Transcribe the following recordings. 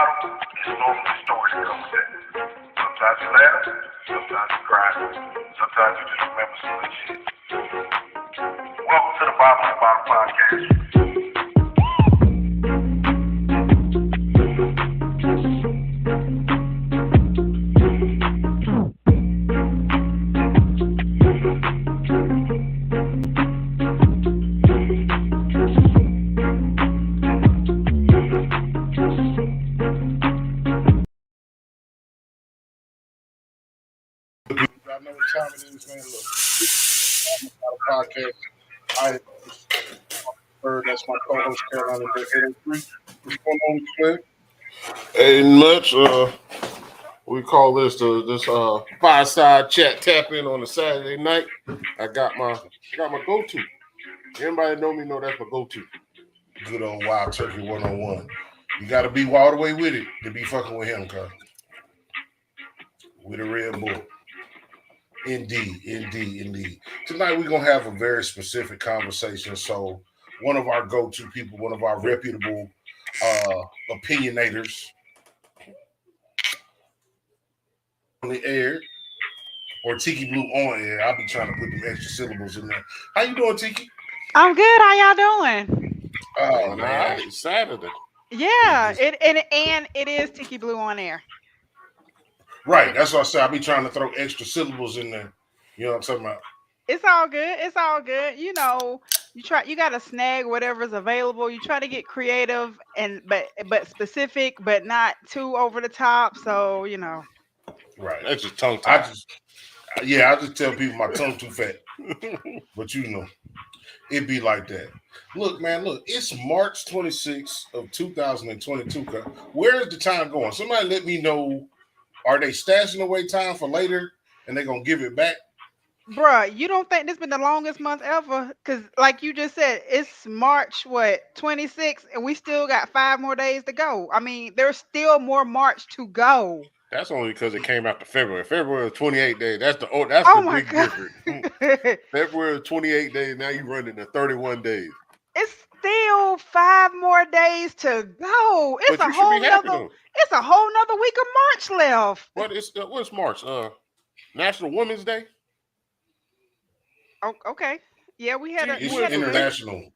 bottom, it's normally stories that come with that. Sometimes you laugh, sometimes you cry, sometimes you just remember some good shit. Welcome to the Bottom of the Bottom podcast. I know what time it is, man. Look, I'm about a podcast. I heard that's my co-host Carolina Day 803. What's going on, Swift? Ain't much. We call this fireside chat tap in on a Saturday night. I got my go-to. Anybody know that's my go-to. Good old Wild Turkey 101. You got to be all the way with it to be fucking with him, cuz. With a Red Bull. Indeed. Tonight we're going to have a very specific conversation. So one of our go-to people, one of our reputable opinionators on the air, or Tiki Blue on air. I'll be trying to put them extra syllables in there. How you doing, Tiki? I'm good. How y'all doing? Oh, man. It's Saturday. Yeah, it is Tiki Blue on air. Right, that's what I said. I'll be trying to throw extra syllables in there. You know what I'm talking about? It's all good. You know, you gotta snag whatever's available. You try to get creative but specific, but not too over the top. So, you know. Right. That's just tongue tie. I just tell people my tongue too fat. But you know, it be like that. Look, it's March 26th of 2022. Where is the time going? Somebody let me know. Are they stashing away time for later and they're going to give it back? Bruh, you don't think this been the longest month ever? Because like you just said, it's March, 26th, and we still got 5 more days to go. I mean, there's still more March to go. That's only because it came after February. February is 28 days. That's the big difference. February is 28 days. Now you running to 31 days. It's still 5 more days to go. It's a whole nother week of March left. What's March? National Women's Day. Oh, okay. Yeah, we had International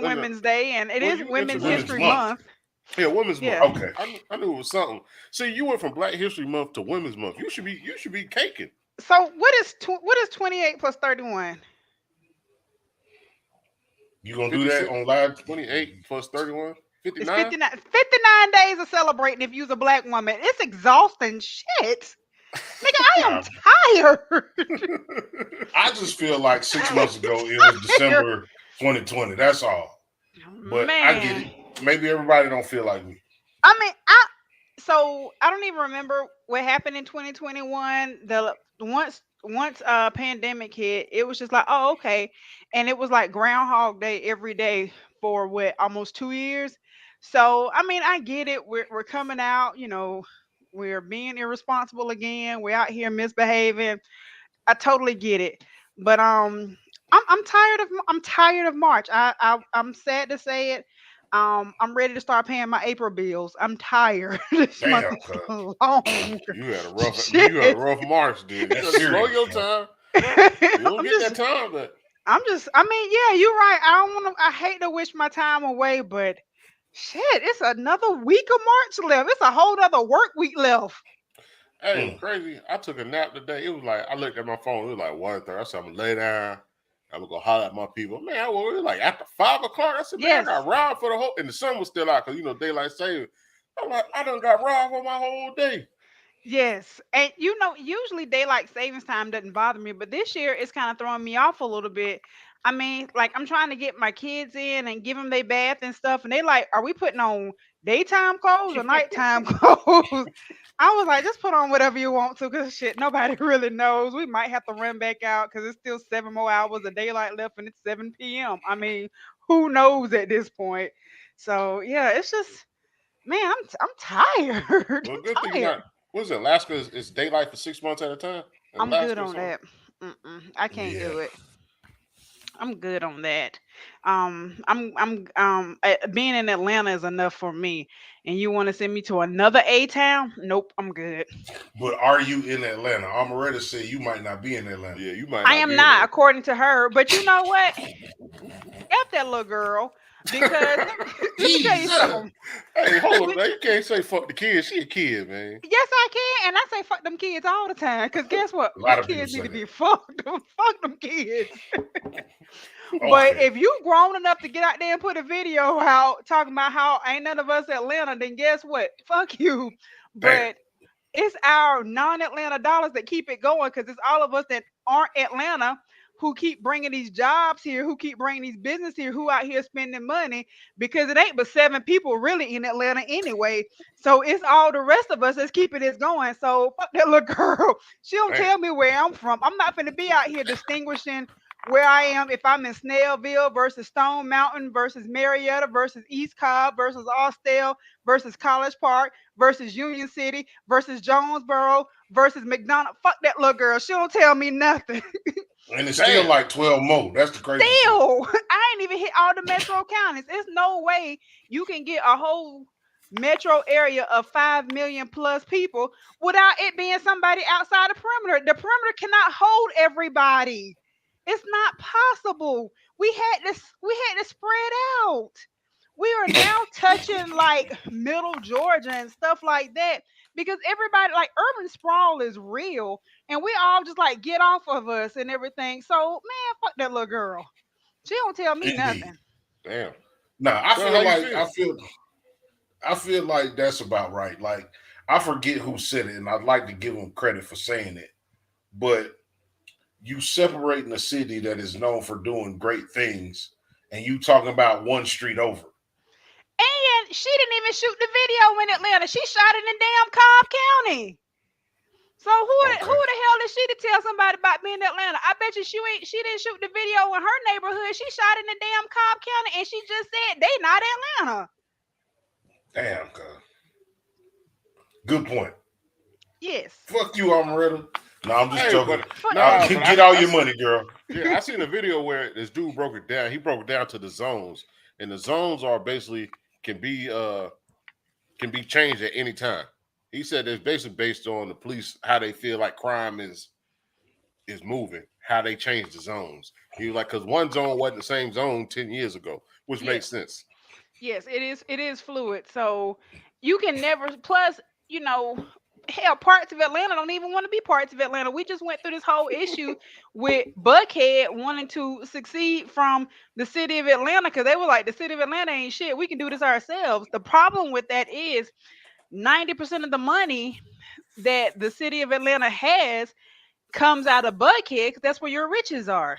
Women's Day, and it is Women's History Month. Yeah, Women's Yeah. Month. Okay, I knew it was something. See, you went from Black History Month to Women's Month. You should be caking. So what is 28 plus 31? You gonna do that on live? 28 plus 31? 59? It's 59 days of celebrating if you're a black woman. It's exhausting shit. Nigga, I am tired. I just feel like 6 months ago it was December 2020. That's all. But man, I get it. Maybe everybody don't feel like me. I mean, I don't even remember what happened in 2021. Once pandemic hit, it was just like, oh, okay. And it was like Groundhog Day every day for almost 2 years. So I mean, I get it. We're coming out, you know, we're being irresponsible again. We're out here misbehaving. I totally get it. But I'm tired of March. I'm sad to say it. I'm ready to start paying my April bills. I'm tired. This month is so long. You had a rough March, dude. You slow your time. You don't get that time, but yeah, you're right. I hate to wish my time away, but shit, it's another week of March left. It's a whole other work week left. Hey, crazy. I took a nap today. It was like, I looked at my phone. It was like 1:30. I said, I'm going to lay down. I'm going to go holler at my people. Man, it was like after 5 o'clock. I said, man, I got robbed for the whole, and the sun was still out because, you know, daylight saving. I'm like, I done got robbed for my whole day. Yes. And, you know, usually daylight savings time doesn't bother me, but this year it's kind of throwing me off a little bit. I mean, like, I'm trying to get my kids in and give them their bath and stuff, and they like, are we putting on daytime clothes or nighttime clothes? I was like, just put on whatever you want to, because shit, nobody really knows. We might have to run back out because it's still 7 more hours of daylight left and it's 7 p.m. I mean, who knows at this point? So yeah, it's just, man, I'm tired. Well, good thing not. What is it? Alaska is daylight for 6 months at a time. I'm good on that. I can't do it. I'm good on that. Being in Atlanta is enough for me. And you want to send me to another A town? Nope, I'm good. But are you in Atlanta? I'm ready to say you might not be in Atlanta. Yeah, you might I not am be in not, there. according to her. But you know what? F that little girl. Because let me tell you Jesus. something. Hey, hold on, man. You can't say fuck the kid. She a kid, man. Yes, I can, and I say fuck them kids all the time. Cause guess what? A Them lot of people kids need say to be that. fucked. Fuck them kids. But Okay. if you grown enough to get out there and put a video out talking about how ain't none of us Atlanta, then guess what? Fuck you. Damn. But it's our non-Atlanta dollars that keep it going because it's all of us that aren't Atlanta who keep bringing these jobs here, who keep bringing these business here, who out here spending money because it ain't but 7 people really in Atlanta anyway. So it's all the rest of us that's keeping this going. So fuck that little girl. She don't Damn. tell me where I'm from. I'm not going to be out here distinguishing where I am if I'm in Snellville versus Stone Mountain versus Marietta versus East Cobb versus Austell versus College Park versus Union City versus Jonesboro versus McDonough. Fuck that little girl. She don't tell me nothing. And it's still Damn. like 12 more. That's the crazy shit. Still, I ain't even hit all the metro counties. There's no way you can get a whole metro area of 5 million plus people without it being somebody outside the perimeter. The perimeter cannot hold everybody. It's not possible. We had to spread out. We are now touching like middle Georgia and stuff like that because everybody like urban sprawl is real and we all just like get off of us and everything. So man, fuck that little girl. She don't tell me Indeed. nothing. Damn. Nah, I Well, feel how you like feel? I feel like that's about right. Like I forget who said it, and I'd like to give them credit for saying it. But you separating a city that is known for doing great things, and you talking about one street over. And she didn't even shoot the video in Atlanta. She shot it in damn Cobb County. So who Okay. the hell is she to tell somebody about being in Atlanta? I bet you she didn't shoot the video in her neighborhood. She shot it in damn Cobb County and she just said they not Atlanta. Damn, cuz. Good point. Yes. Fuck you, Amaretta. No, I'm just Hey, joking. but Fuck nah, that. but Get all your money, girl. yeah, I seen a video where this dude broke it down. He broke it down to the zones, and the zones are basically can be changed at any time. He said it's basically based on the police how they feel like crime is moving, how they change the zones. He was like, because one zone wasn't the same zone 10 years ago, which makes Yes. sense. Yes, it is fluid. So you can never plus, you know, hell, parts of Atlanta don't even want to be parts of Atlanta. We just went through this whole issue with Buckhead wanting to succeed from the city of Atlanta because they were like, the city of Atlanta ain't shit. We can do this ourselves. The problem with that is 90% of the money that the city of Atlanta has comes out of Buckhead because that's where your riches are.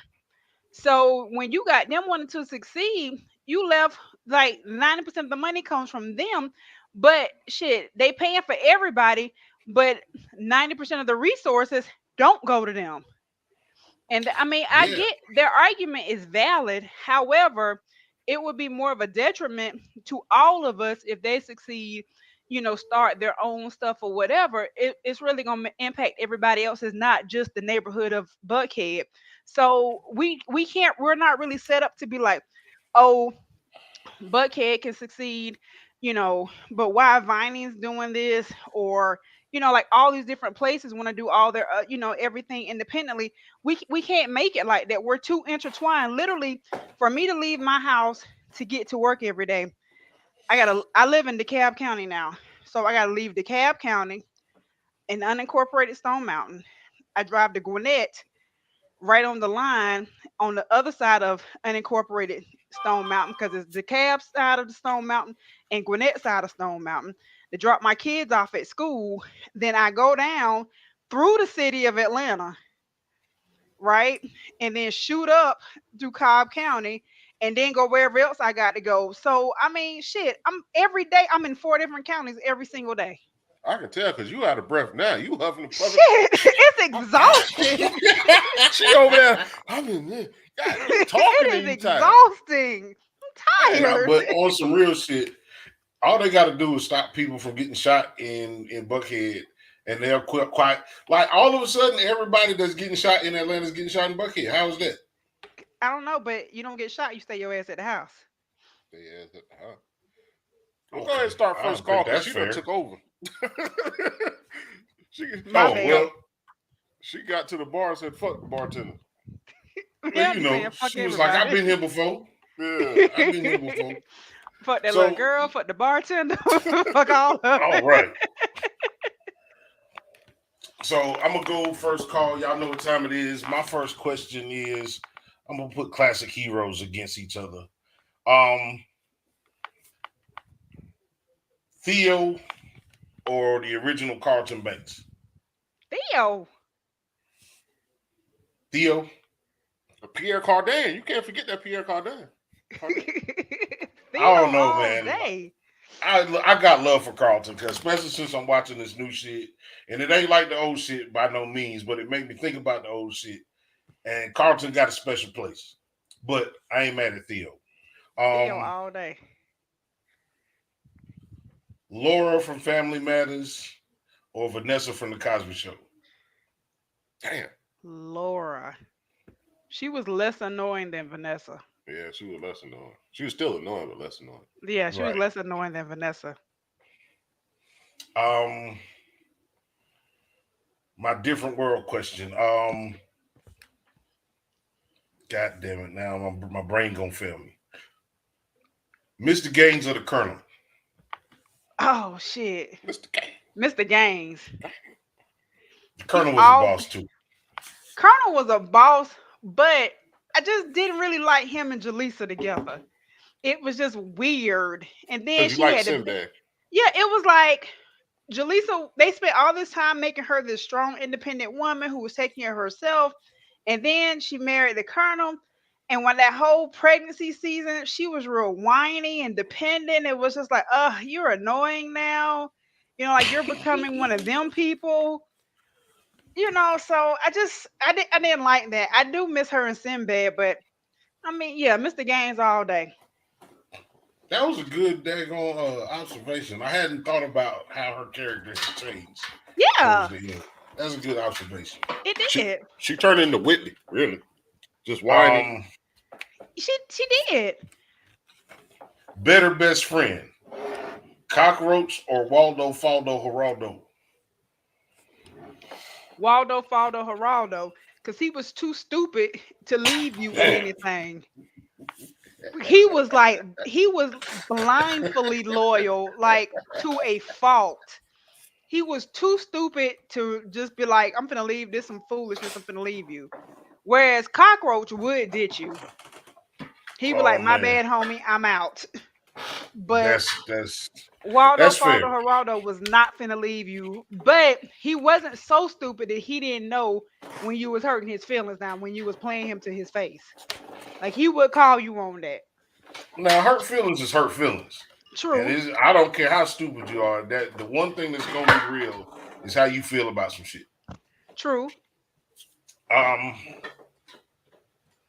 So when you got them wanting to succeed, you left like 90% of the money comes from them. But shit, they paying for everybody, but 90% of the resources don't go to them. And I mean, I Yeah. get their argument is valid. However, it would be more of a detriment to all of us if they succeed, start their own stuff or whatever. It's really going to impact everybody else. It's not just the neighborhood of Buckhead. So we can't. We're not really set up to be like, oh, Buckhead can succeed, but why Vining's doing this or like all these different places want to do all their everything independently. We can't make it like that. We're too intertwined. Literally, for me to leave my house to get to work every day, I live in DeKalb County now. So I gotta leave DeKalb County in unincorporated Stone Mountain. I drive to Gwinnett right on the line on the other side of unincorporated Stone Mountain because it's the Cab side of the Stone Mountain and Gwinnett side of Stone Mountain to drop my kids off at school. Then I go down through the city of Atlanta, right? And then shoot up to Cobb County and then go wherever else I got to go. So I mean, shit, I'm every day I'm in 4 different counties every single day. I can tell because you out of breath now. You huffing and puffing. Shit, it's exhausting. She over there. I mean, God, you talking It and is you tired. exhausting. I'm Hey, Nah, tired. but on some real shit, all they got to do is stop people from getting shot in Buckhead, and they'll quit quiet. Like all of a sudden, everybody that's getting shot in Atlanta is getting shot in Buckhead. How is that? I don't know, but you don't get shot. You stay your ass at the house. Yeah, huh? We'll go ahead and Okay, start I first call think because that's she done fair. took over. she My Oh bad. well, she got to the bar and said, "Fuck the bartender." well, Yeah, I'm you just know, saying, fuck she was like, "I've everybody. been here before. Yeah. I've been here before." Fuck that little So, girl. Fuck the bartender. Fuck all of all it. right. So I'm gonna go first call. Y'all know what time it is. My first question is, I'm gonna put classic heroes against each other. Um, Theo or the original Carlton Banks? Theo. Theo. Pierre Cardin. You can't forget that Pierre Cardin. Theo I don't know, all man. day. I got love for Carlton because especially since I'm watching this new shit, and it ain't like the old shit by no means, but it made me think about the old shit. And Carlton got a special place, but I ain't mad at Theo. Theo Um, all day. Laura from Family Matters or Vanessa from the Cosby Show. Damn. Laura. She was less annoying than Vanessa. Yeah, she was less annoying. She was still annoying, but less annoying. Yeah, she was Right. less annoying than Vanessa. My different world question. God damn it! Now my brain gonna fail me. Mr. Gaines or the Colonel? Oh shit. Mr. K. The Mr. Gaines. He Colonel was a all boss too. Colonel was a boss, but I just didn't really like him and Jaleesa together. It was just weird. And then Because you she like had to Sinbad. yeah, it was like Jaleesa, they spent all this time making her this strong, independent woman who was taking care of herself. And then she married the colonel. And when that whole pregnancy season, she was real whiny and dependent. It was just like, you're annoying now. Like you're becoming one of them people. So I didn't like that. I do miss her in Sinbad, but I mean, yeah, Mr. Gaines all day. That was a good daggone observation. I hadn't thought about how her character had changed towards Yeah, the end. That's a good observation. it She did. she turned into Whitney, really. Just whining. Um, She did. Better best friend, Cockroach or Waldo Faldo Geraldo? Waldo Faldo Geraldo, because he was too stupid to leave you in Damn. anything. He was blindly loyal, like to a fault. He was too stupid to just be like, I'm finna leave this some foolishness, I'm finna leave you. Whereas Cockroach would ditch you. He was Oh like, my man, bad, homie, I'm out. But that's Waldo that's Faldo fair. Geraldo was not finna leave you, but he wasn't so stupid that he didn't know when you was hurting his feelings now, when you was playing him to his face. Like he would call you on that. Now, hurt feelings is hurt feelings, and True, I don't care how stupid you are. That the one thing that's gonna be real is how you feel about some shit. true. Um,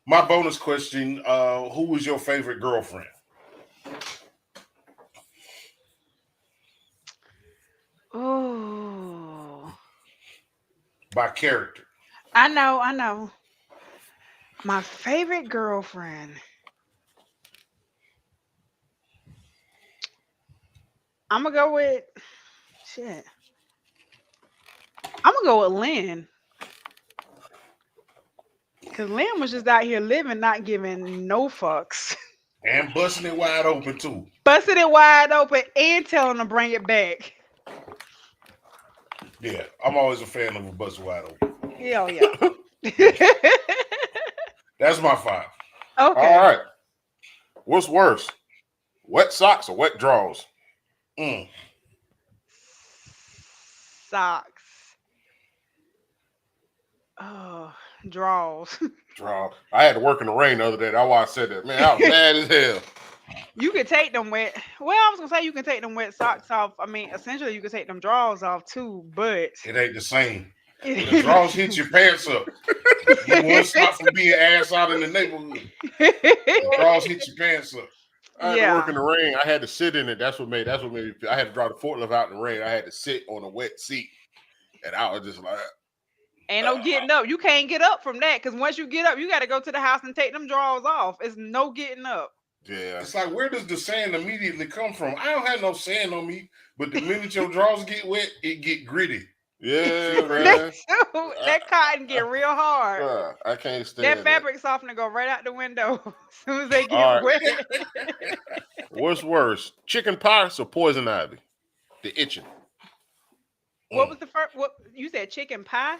my bonus question: who was your favorite girlfriend Oh, by character? I know. My favorite girlfriend. I'm gonna go with shit. I'm gonna go with Lynn. Cause Lynn was just out here living, not giving no fucks. And busting it wide open too. Busted it wide open and telling them bring it back. Yeah, I'm always a fan of a bust wide open. Hell yeah. That's my five. All Okay. right. What's worse? Wet socks or wet drawers? Mm. Socks. Oh, draws. Draw. I had to work in the rain the other day. That's why I said that. Man, I was mad as hell. You could take them wet. Well, I was gonna say you can take them wet socks off. I mean, essentially you can take them drawers off too, but It ain't the same. it When the draws hit your pants up, you won't is. stop from being ass out in the neighborhood. The draws hit your pants up. I had to work Yeah. in the rain. I had to sit in it. That's what made me. I had to drive the forklift out in the rain. I had to sit on a wet seat, and I was just like, Ain't no getting up. You can't get up from that because once you get up, you got to go to the house and take them drawers off. It's no getting up. Yeah. It's like, where does the sand immediately come from? I don't have no sand on me, but the minute your drawers get wet, it get gritty. Yeah, man. That cotton get real hard. Bruh, I can't stand that fabric softener go right out the window as soon as they get All right. wet. What's worse, chicken pox or poison ivy? The itching. What was the first? What you said? Chicken pie?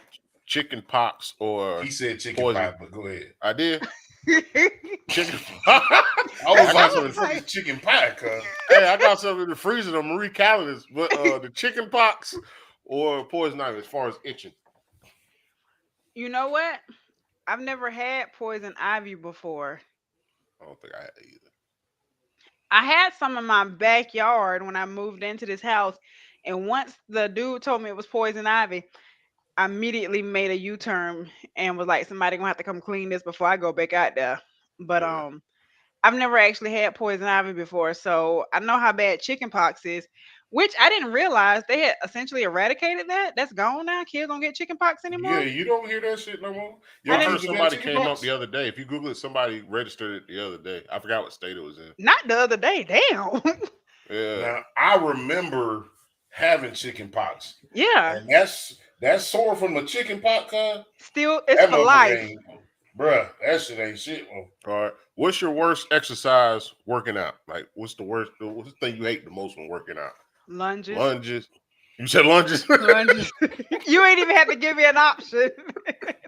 Chicken pox or he said chicken poison. pie, but go ahead. I did. Chicken pie. I was like, what the fuck is chicken pie, cuz? Hey, I got something in the freezer, the Marie Callender's, but the chicken pox or poison ivy as far as itching. You know what? I've never had poison ivy before. I don't think I had either. I had some in my backyard when I moved into this house, and once the dude told me it was poison ivy, I immediately made a U-turn and was like, somebody gonna have to come clean this before I go back out there. But Yeah. I've never actually had poison ivy before, so I know how bad chicken pox is, which I didn't realize they had essentially eradicated that. That's gone now. Kids don't get chicken pox anymore. Yeah, you don't hear that shit no more. I heard somebody came up the other day. If you Google it, somebody registered it the other day. I forgot what state it was in. Not the other day. Damn. Yeah. Now, I remember having chicken pox. Yeah. And that's sore from the chicken pox, cuz. Still, it's for life. Bruh, that shit ain't shit, man. All right. What's your worst exercise working out? Like, what's the thing you hate the most when working out? Lunges. You said lunges? Lunges. You ain't even have to give me an option.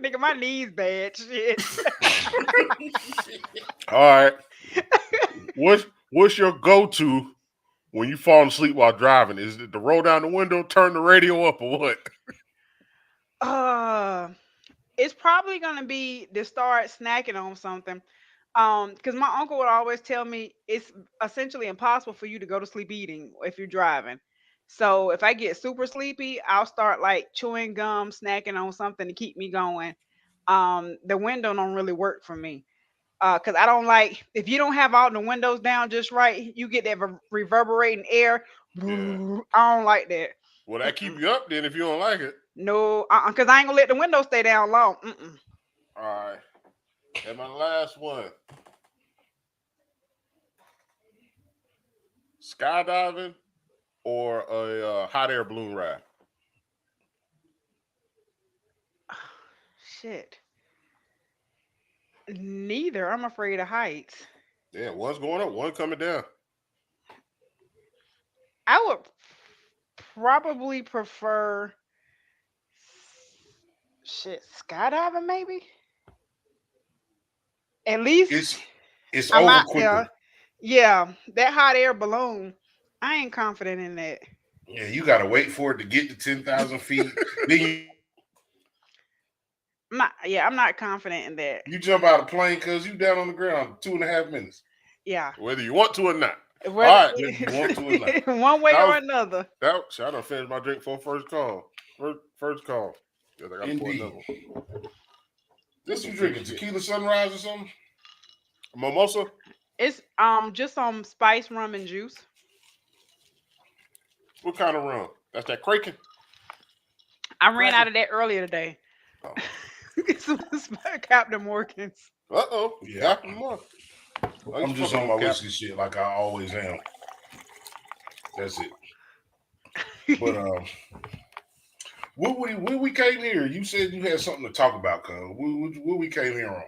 Nigga, my knees bad. Shit. All right. What's your go-to when you fall asleep while driving? Is it to roll down the window, turn the radio up, or what? It's probably gonna be to start snacking on something. Because my uncle would always tell me it's essentially impossible for you to go to sleep eating if you're driving. So if I get super sleepy, I'll start like chewing gum, snacking on something to keep me going. The window don't really work for me. Because I don't like if you don't have all the windows down just right, you get that reverberating air. Yeah. I don't like that. Well, that keep you up then if you don't like it. No, because I ain't gonna let the window stay down long. All right. And my last one. Skydiving or a hot air balloon ride? Shit. Neither. I'm afraid of heights. Yeah, one's going up, one coming down. I would probably prefer skydiving maybe. At least it's over quicker. Yeah, that hot air balloon. I ain't confident in that. Yeah, you gotta wait for it to get to 10,000 feet. Then I'm not confident in that. you jump out of the plane because you down on the ground 2.5 minutes. Yeah. Whether you want to or not. All right, you want to or not. One way or another. I done finished my drink for first call. First call. Yeah, I got pour another one. This you drinking? Tequila Sunrise or something? Mimosa? It's just some spice rum and juice. What kind of rum? That's that Kraken? I ran out of that earlier today. Oh. It's Captain Morgan's. Uh-oh. Yeah. Captain Morgan. I'm just on my whiskey shit like I always am. That's it. But when we came here, you said you had something to talk about, cuz. What we came here on?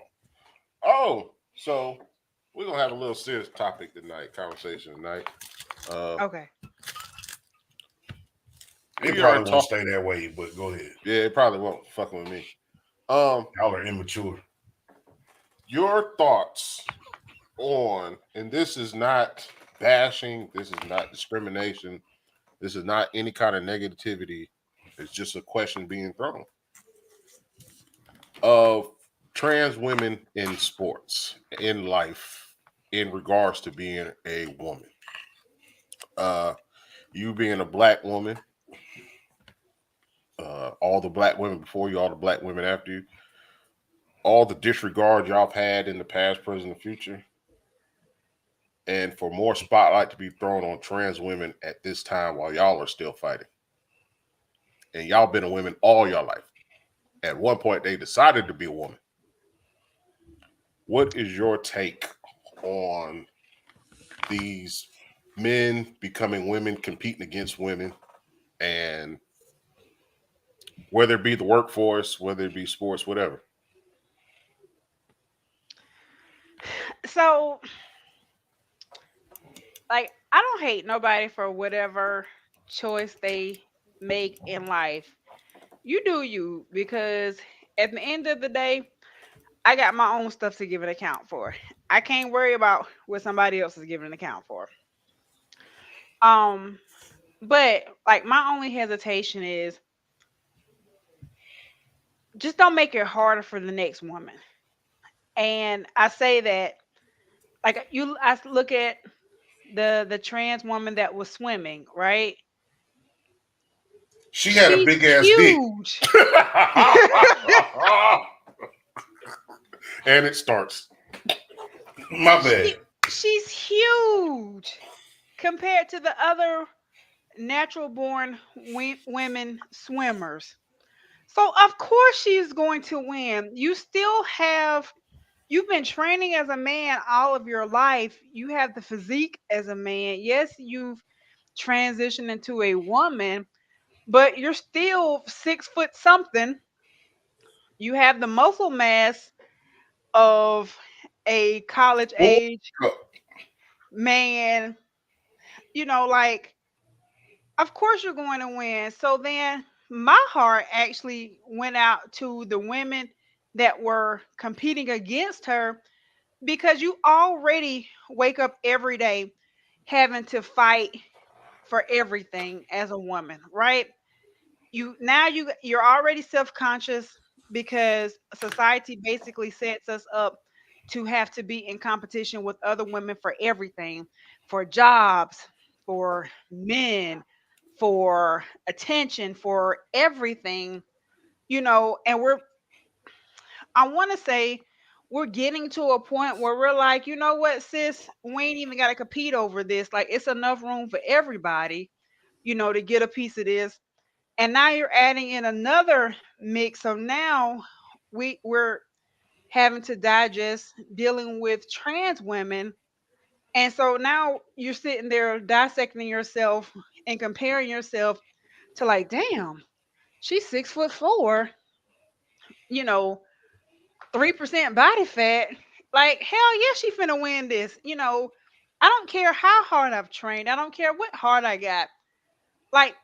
Oh, so we're gonna have a little serious topic tonight, conversation tonight. Okay. It probably won't stay that way, but go ahead. Yeah, it probably won't. Fucking with me. Y'all are immature. Your thoughts on, and this is not bashing, this is not discrimination, this is not any kind of negativity. It's just a question being thrown of trans women in sports, in life, in regards to being a woman. You being a black woman, all the black women before you, all the black women after you, all the disregard y'all have had in the past, present, and future, and for more spotlight to be thrown on trans women at this time while y'all are still fighting. And y'all been a women all your life. at one point they decided to be a woman. What is your take on these men becoming women, competing against women, and whether it be the workforce, whether it be sports, whatever? So, like, I don't hate nobody for whatever choice they make in life. You do you, because at the end of the day, I got my own stuff to give an account for. I can't worry about what somebody else is giving an account for. Um, but like my only hesitation is just don't make it harder for the next woman. And I say that like I look at the trans woman that was swimming, right? She had a She's big ass dick. huge. And it starts. My bad. She's huge compared to the other natural born women swimmers. So of course she's going to win. You've been training as a man all of your life. You have the physique as a man. Yes, you've transitioned into a woman, but you're still 6 foot something. You have the muscle mass of a college age man. Like, of course you're going to win. So then my heart actually went out to the women that were competing against her, because you already wake up every day having to fight for everything as a woman, right? You're already self-conscious because society basically sets us up to have to be in competition with other women for everything, for jobs, for men, for attention, for everything, and I want to say we're getting to a point where we're like, you know what, sis, we ain't even got to compete over this. Like, it's enough room for everybody, to get a piece of this. And now you're adding in another mix. So now we're having to digest dealing with trans women. And so now you're sitting there dissecting yourself and comparing yourself to, like, damn, she's 6'4", you know, 3% body fat. Like, hell yeah, she finna win this. I don't care how hard I've trained. I don't care what hard I got. Like,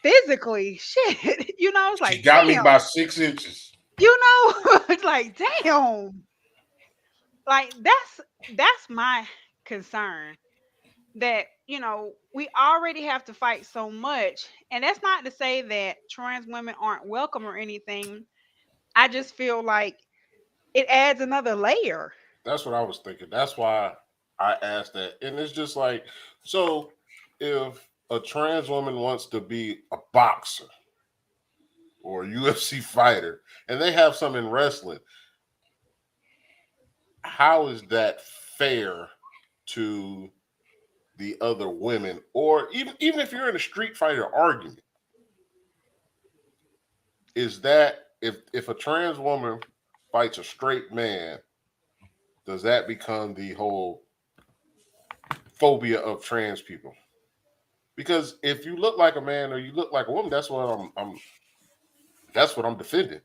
physically, shit. It's She like, got me damn. by 6 inches. It's like, damn. Like, that's my concern. That, we already have to fight so much. And that's not to say that trans women aren't welcome or anything. I just feel like it adds another layer. That's what I was thinking. That's why I asked that. And it's just like, so if a trans woman wants to be a boxer or a UFC fighter and they have some in wrestling, how is that fair to the other women? Or even if you're in a street fighter argument, is that if a trans woman fights a straight man, does that become the whole phobia of trans people? Because if you look like a man or you look like a woman, that's what I'm defending.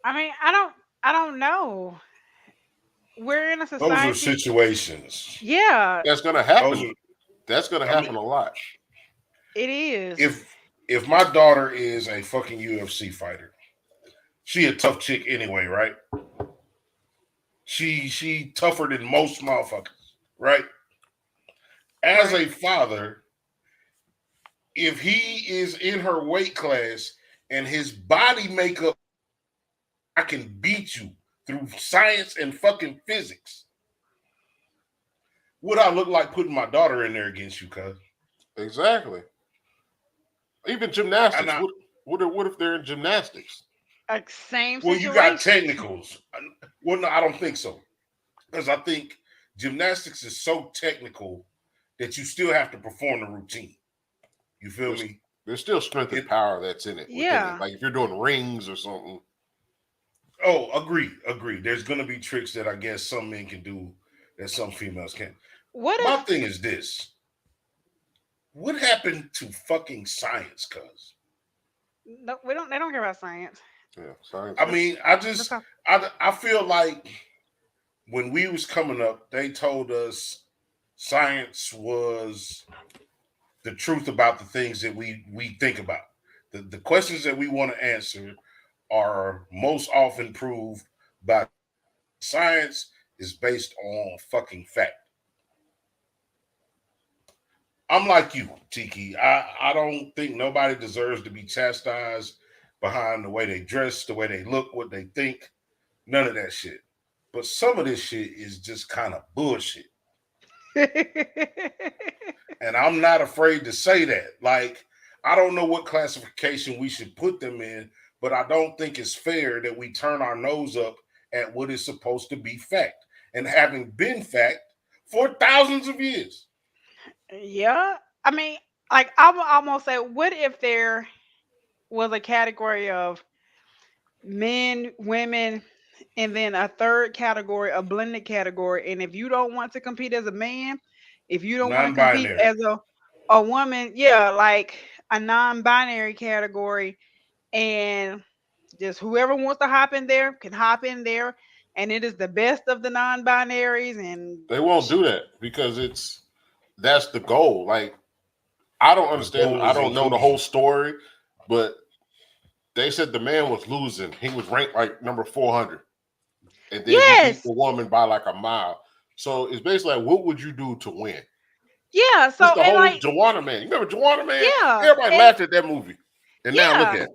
I mean, I don't know. We're in a Those are society. situations. Yeah, That's gonna happen. Those are, That's gonna happen a lot. it is. if my daughter is a fucking UFC fighter, she a tough chick anyway, right? She tougher than most motherfuckers, right? As Right. a father, if he is in her weight class and his body makeup, I can beat you through science and fucking physics. What I look like putting my daughter in there against you, cuz? Exactly. Even gymnastics. What if they're in gymnastics? Like, same Well, you got situation. technicals. Well, no, I don't think so. Because I think gymnastics is so technical that you still have to perform the routine. You feel me? There's still strength and power that's in it within it. Yeah. Like if you're doing rings or something. Oh, agree. There's gonna be tricks that I guess some men can do that some females can't. What My if thing is this: what happened to fucking science, cuz? no, we don't? They don't care about science. Yeah, science. I mean, Let's talk. I feel like when we was coming up, they told us science was the truth about the things that we think about. The questions that we want to answer are most often proved by science is based on fucking fact. I'm like you, Tiki. I don't think nobody deserves to be chastised behind the way they dress, the way they look, what they think. None of that shit. But some of this shit is just kind of bullshit. And I'm not afraid to say that. Like, I don't know what classification we should put them in, but I don't think it's fair that we turn our nose up at what is supposed to be fact and having been fact for thousands of years. Yeah. I mean, like I'm almost say, what if there was a category of men, women, and then a third category, a blended category. And if you don't want to compete as a man, if you don't want to compete Non-binary. as a woman, yeah, like a non-binary category, and just whoever wants to hop in there can hop in there, and it is the best of the non-binaries. And They won't do that because that's the goal. Like I don't The understand. goal I is don't know the inclusion. whole story, but they said the man was losing. He was ranked like number 400, and then he beat yes, the woman by like a mile. So it's basically like, what would you do to win? yeah. It's So the and whole like Joanna Man. You remember Joanna Man? yeah, Everybody and laughed at that movie, and now look yeah. at it.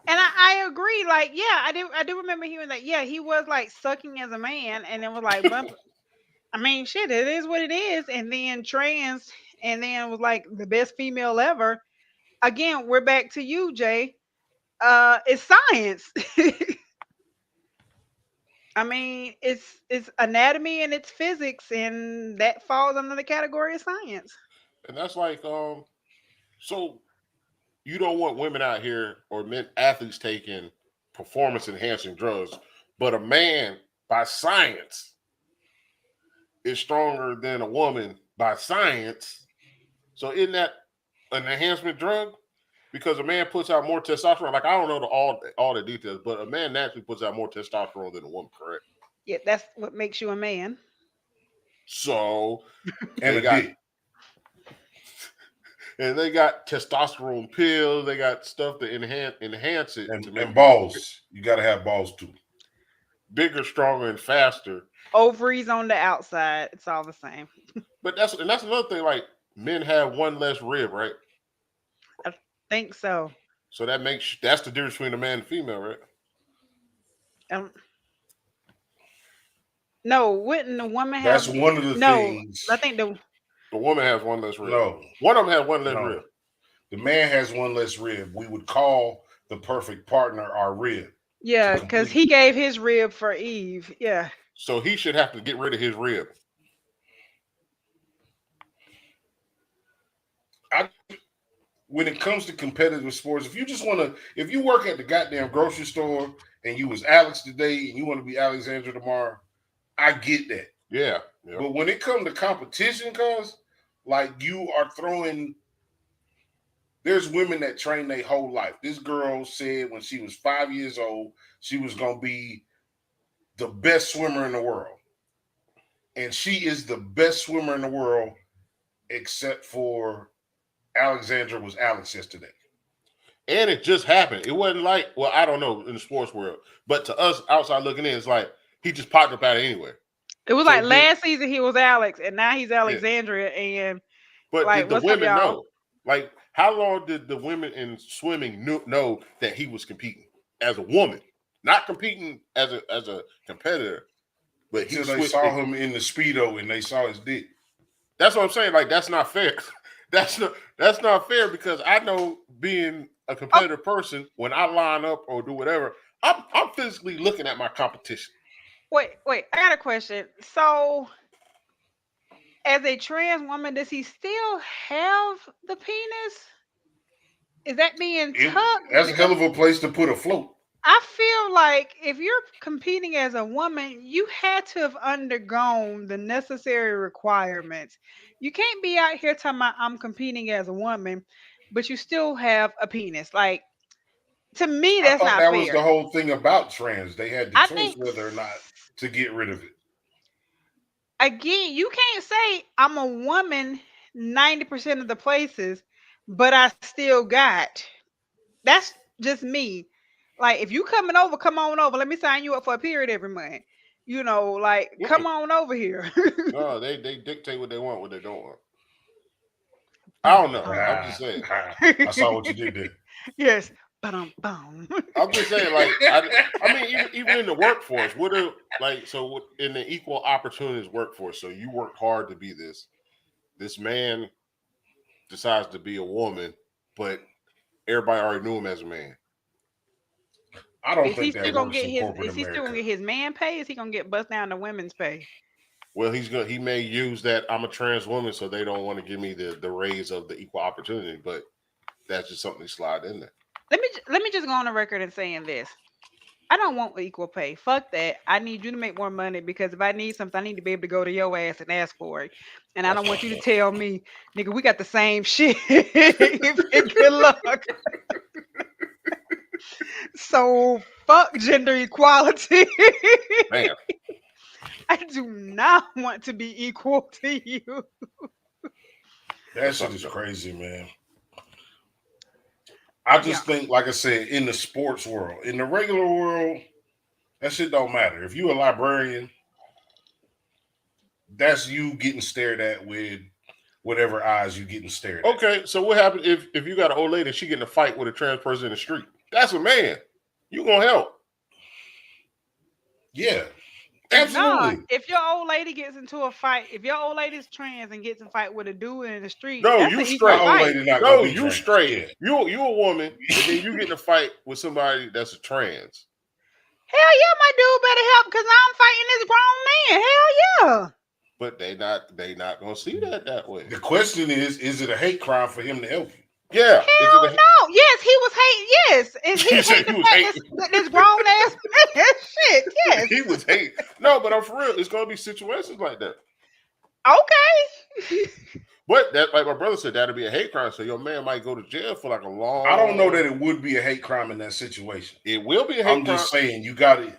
And I agree. Like, yeah, I do remember hearing that. Yeah, he was like sucking as a man, and it was like, but I mean, shit, it is what it is. And then trans, and then was like the best female ever. Again, we're back to you, Jay. It's science. I mean, it's anatomy and it's physics, and that falls under the category of science. And that's like, so you don't want women out here or men athletes taking performance enhancing drugs, but a man by science is stronger than a woman by science. So isn't that an enhancement drug? Because a man puts out more testosterone. Like I don't know all the details, but a man naturally puts out more testosterone than a woman, correct? Yeah, that's what makes you a man. So And they a got dick. and they got testosterone pills. They got stuff to enhance it to make And you balls. You gotta have balls too. bigger, stronger, and faster. Ovaries on the outside. It's all the same. But that's another thing. Like men have one less rib, right? I think so. So that's the difference between a man and female, right? Um, no, wouldn't the woman That's have? one of the No, things. I think the The woman has one less rib. No, One of them has one less no. rib. The man has one less rib. We would call the perfect partner our rib to yeah, because complete. he gave his rib for Eve. Yeah, So he should have to get rid of his rib. I, when it comes to competitive sports, if you work at the goddamn grocery store and you was Alex today and you want to be Alexandra tomorrow, I get that. Yeah. Yeah. But when it comes to competition, cause like you are throwing, there's women that train their whole life. This girl said when she was 5 years old, she was gonna be the best swimmer in the world. And she is the best swimmer in the world, except for Alexandra was Alex yesterday. And it just happened. It wasn't like, well, I don't know in the sports world, but to us outside looking in, it's like he just popped up out of anywhere. it was So like last season he was Alex, and now he's yeah. Alexandria. And But like, did the what's up, women y'all? know? Like, how long did the women in swimming know that he was competing as a woman, not competing as a competitor, but he Until they saw him in the Speedo and they saw his dick. That's what I'm saying. Like, that's not fair. That's not fair because I know being a competitive person, when I line up or do whatever, I'm physically looking at my competition. Wait, I got a question. So, as a trans woman, does he still have the penis? Is that being tucked? That's a hell of a place to put a float. I feel like if you're competing as a woman, you had to have undergone the necessary requirements. You can't be out here talking about I'm competing as a woman, but you still have a penis. Like, to me, I that's thought not that was fair. the whole thing about trans. They had the I choice think whether or not to get rid of it. again, you can't say I'm a woman 90% of the places, but I still got. That's just me. Like, if you coming over, come on over. Let me sign you up for a period every month. Like, come on over here. No, they dictate what they want, what they don't want. I Bum, don't know. bum. I'm just saying. I saw what you did there. Yes. Bum. I'm just saying, like, I mean, even in the workforce, in the equal opportunities workforce, so you worked hard to be this. This man decides to be a woman, but everybody already knew him as a man. I don't Is he think still that gonna works get in his? corporate Is he still America. gonna get his man pay? Is he gonna get bust down to women's pay? Well, he may use that I'm a trans woman, so they don't want to give me the raise of the equal opportunity, but that's just something they slide in there. Let me just go on the record and saying this. I don't want equal pay. Fuck that. I need you to make more money because if I need something, I need to be able to go to your ass and ask for it. And I That's don't want you fucked to up. tell me, nigga, we got the same shit. Good luck. So fuck gender equality. Man, I do not want to be equal to you. That shit is crazy, man. I Yeah. just think, like I said, in the sports world, in the regular world, that shit don't matter. If you a librarian, that's you getting stared at with whatever eyes you getting stared at. okay, so what happens if you got an old lady and she getting a fight with a trans person in the street? That's a man. You gonna help? Yeah, Nah, absolutely. if your old lady gets into a fight, if your old lady's trans and gets in a fight with a dude in the street, No, that's you an equal My straight. old fight. lady not gonna No, be you trans. straight. Yeah. You a woman, and then you get in a fight with somebody that's a trans. Hell yeah, my dude better help because I'm fighting this grown man. Hell yeah. But they not gonna see that way. The question is it a hate crime for him to help you? Yeah, is it Hell a no. Yes, he was hate. Yes. And he you hate said the he was fact hating. that this grown ass man. Shit. Yes. He was hating. No, but I'm for real. It's gonna be situations like that. Okay. But that, like my brother said, that'll be a hate crime. So your man might go to jail for like a long. I don't know that it would be a hate crime in that situation. It will be a hate I'm crime. just saying you got to.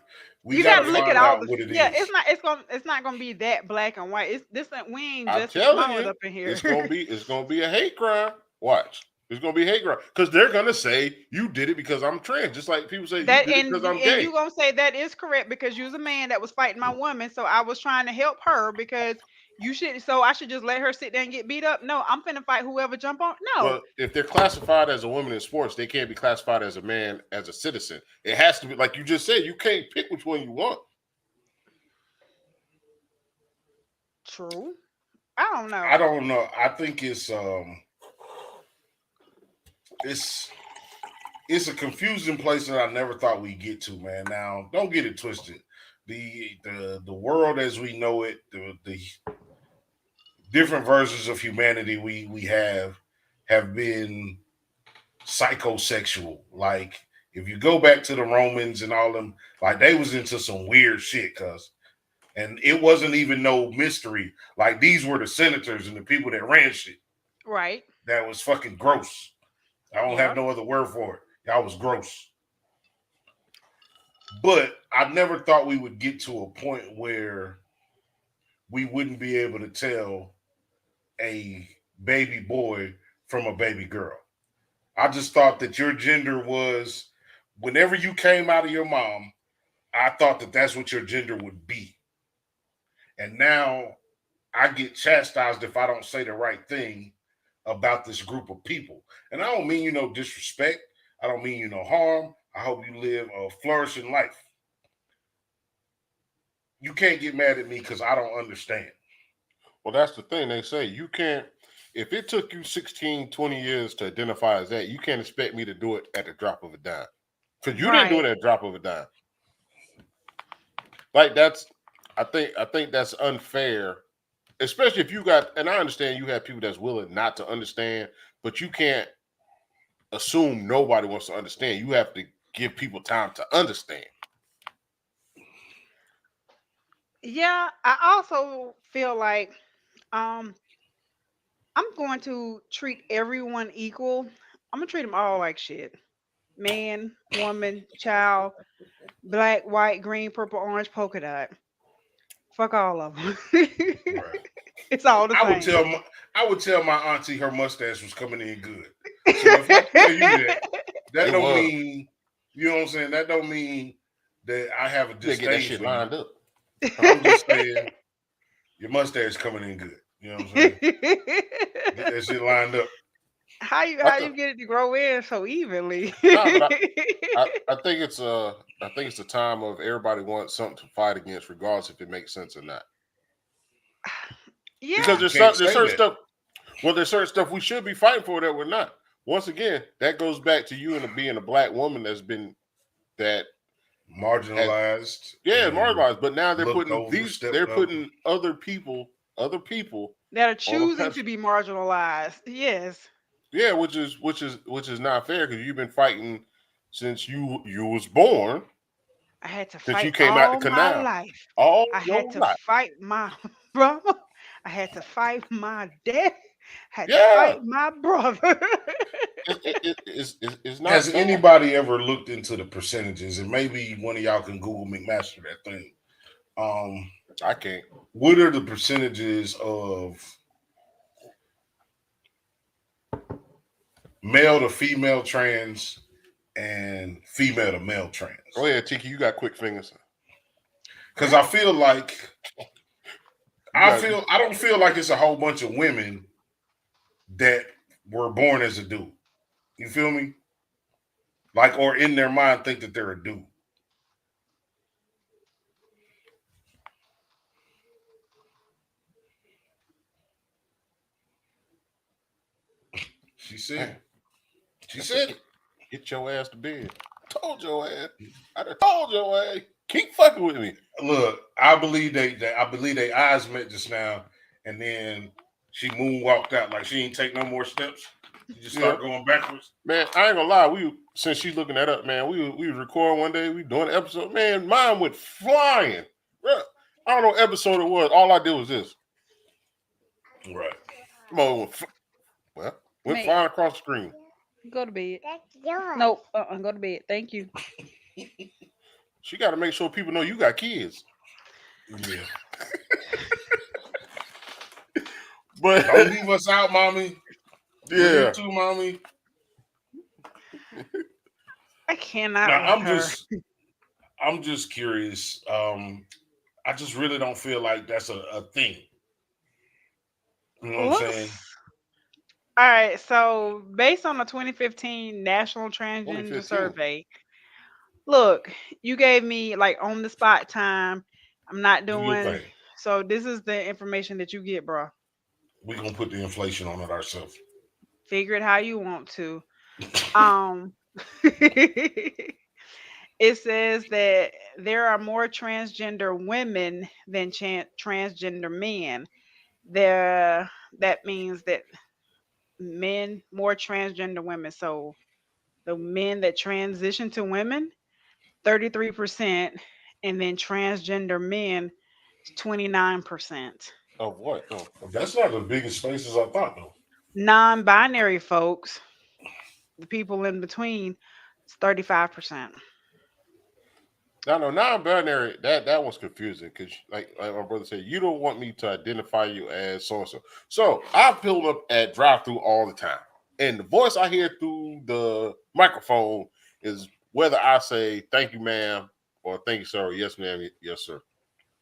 We You got gotta to look at find all out the what it is. yeah. It's not gonna be that black and white. It's this we ain't I'm Justice telling Smollett you, up in here. it's gonna be a hate crime. Watch. It's gonna be a hate crime because they're gonna say you did it because I'm trans, just like people say you That did it because I'm and gay. you gonna say that is correct because you was a man that was fighting my woman, so I was trying to help her because I should just let her sit there and get beat up. No, I'm finna fight whoever jump on. No, Well, if they're classified as a woman in sports, they can't be classified as a man as a citizen. It has to be like you just said. You can't pick which one you want. true. I don't know. I don't know. I think it's a confusing place that I never thought we'd get to, man. Now, don't get it twisted. The world as we know it, the different versions of humanity we have been psychosexual. Like if you go back to the Romans and all them, like they was into some weird shit, and it wasn't even no mystery. Like these were the senators and the people that ran shit. Right. That was fucking gross. I don't Yeah. have no other word for it. Y'all was gross. But I never thought we would get to a point where we wouldn't be able to tell a baby boy from a baby girl. I just thought that your gender was, whenever you came out of your mom, I thought that that's what your gender would be. And now I get chastised if I don't say the right thing about this group of people. And I don't mean disrespect. I don't mean harm. I hope you live a flourishing life. You can't get mad at me because I don't understand. Well, that's the thing. They say you can't, if it took you 16, 20 years to identify as that, you can't expect me to do it at the drop of a dime. Because you didn't do it at the drop of a dime. Like I think that's unfair, especially if you got, and I understand you have people that's willing not to understand, but you can't assume nobody wants to understand. You have to give people time to understand. Yeah, I also feel like um I'm going to treat everyone equal. I'm gonna treat them all like shit. Man, woman, child, black, white, green, purple, orange, polka dot. Fuck all of them. Right. It's all the I would same. tell my auntie her mustache was coming in good. So if I tell you that It don't was. mean, you know what I'm saying? That don't mean that I have a They get that disdain shit for lined you. up. I'm just saying your mustache coming in good. You know what I'm saying? Get that shit lined up. How I you get it to grow in so evenly? but I think it's a time of everybody wants something to fight against, regardless if it makes sense or not. Yeah. Because You can't there's say certain that. stuff. Well, there's certain stuff we should be fighting for that we're not. Once again, that goes back to you and being a black woman that's been that Marginalized. marginalized. But now they're looked putting over, stepped over. other people That are on a choosing to pedestal. be marginalized. Yes. Yeah, which is not fair because you've been fighting since you was born, I had to since you fight came out the all my canal, life. all I had your to life. fight my brother. I had to fight my dad. I had to Yeah, fight my brother. it's not Has fair. anybody ever looked into the percentages? And maybe one of y'all can Google McMaster that thing. I can't. What are the percentages of male to female trans and female to male trans? Go ahead, Tiki. You got quick fingers. Because I feel like I I don't feel like it's a whole bunch of women that were born as a dude. You feel me? Like, or in their mind think that they're a dude. She said. She said it. Get your ass to bed. Told your ass. I done told your ass. Keep fucking with me. Look, I believe they eyes met just now, and then she moonwalked out like she ain't take no more steps. She just start going backwards. Man, I ain't gonna lie. Since she's looking that up, man, we was recording one day. We doing an episode. Man, mine went flying. Bruh, I don't know what episode it was. All I did was this. Right. Went flying across the screen. Go to bed. Nope. Go to bed. Thank you. She got to make sure people know you got kids. Yeah. But don't leave us out, mommy. Yeah. You too, mommy. I cannot. Now, I'm just curious. I just really don't feel like that's a thing. You know what I'm saying? All right. So, based on the 2015 National Transgender Survey, look, you gave me like on the spot time. I'm not doing. So, this is the information that you get, bro. We're gonna put the inflation on it ourselves. Figure it how you want to. It says that there are more transgender women than transgender men. That means that men more transgender women. So the men that transition to women, 33%, and then transgender men, 29%. Of what? Oh, that's not the biggest space as I thought, though. Non-binary folks, the people in between, it's 35%. No, non-binary. That one's confusing because, like my brother said, you don't want me to identify you as so and so. So I pull up at drive-through all the time, and the voice I hear through the microphone is whether I say "thank you, ma'am" or "thank you, sir," or "yes, ma'am," "yes, sir."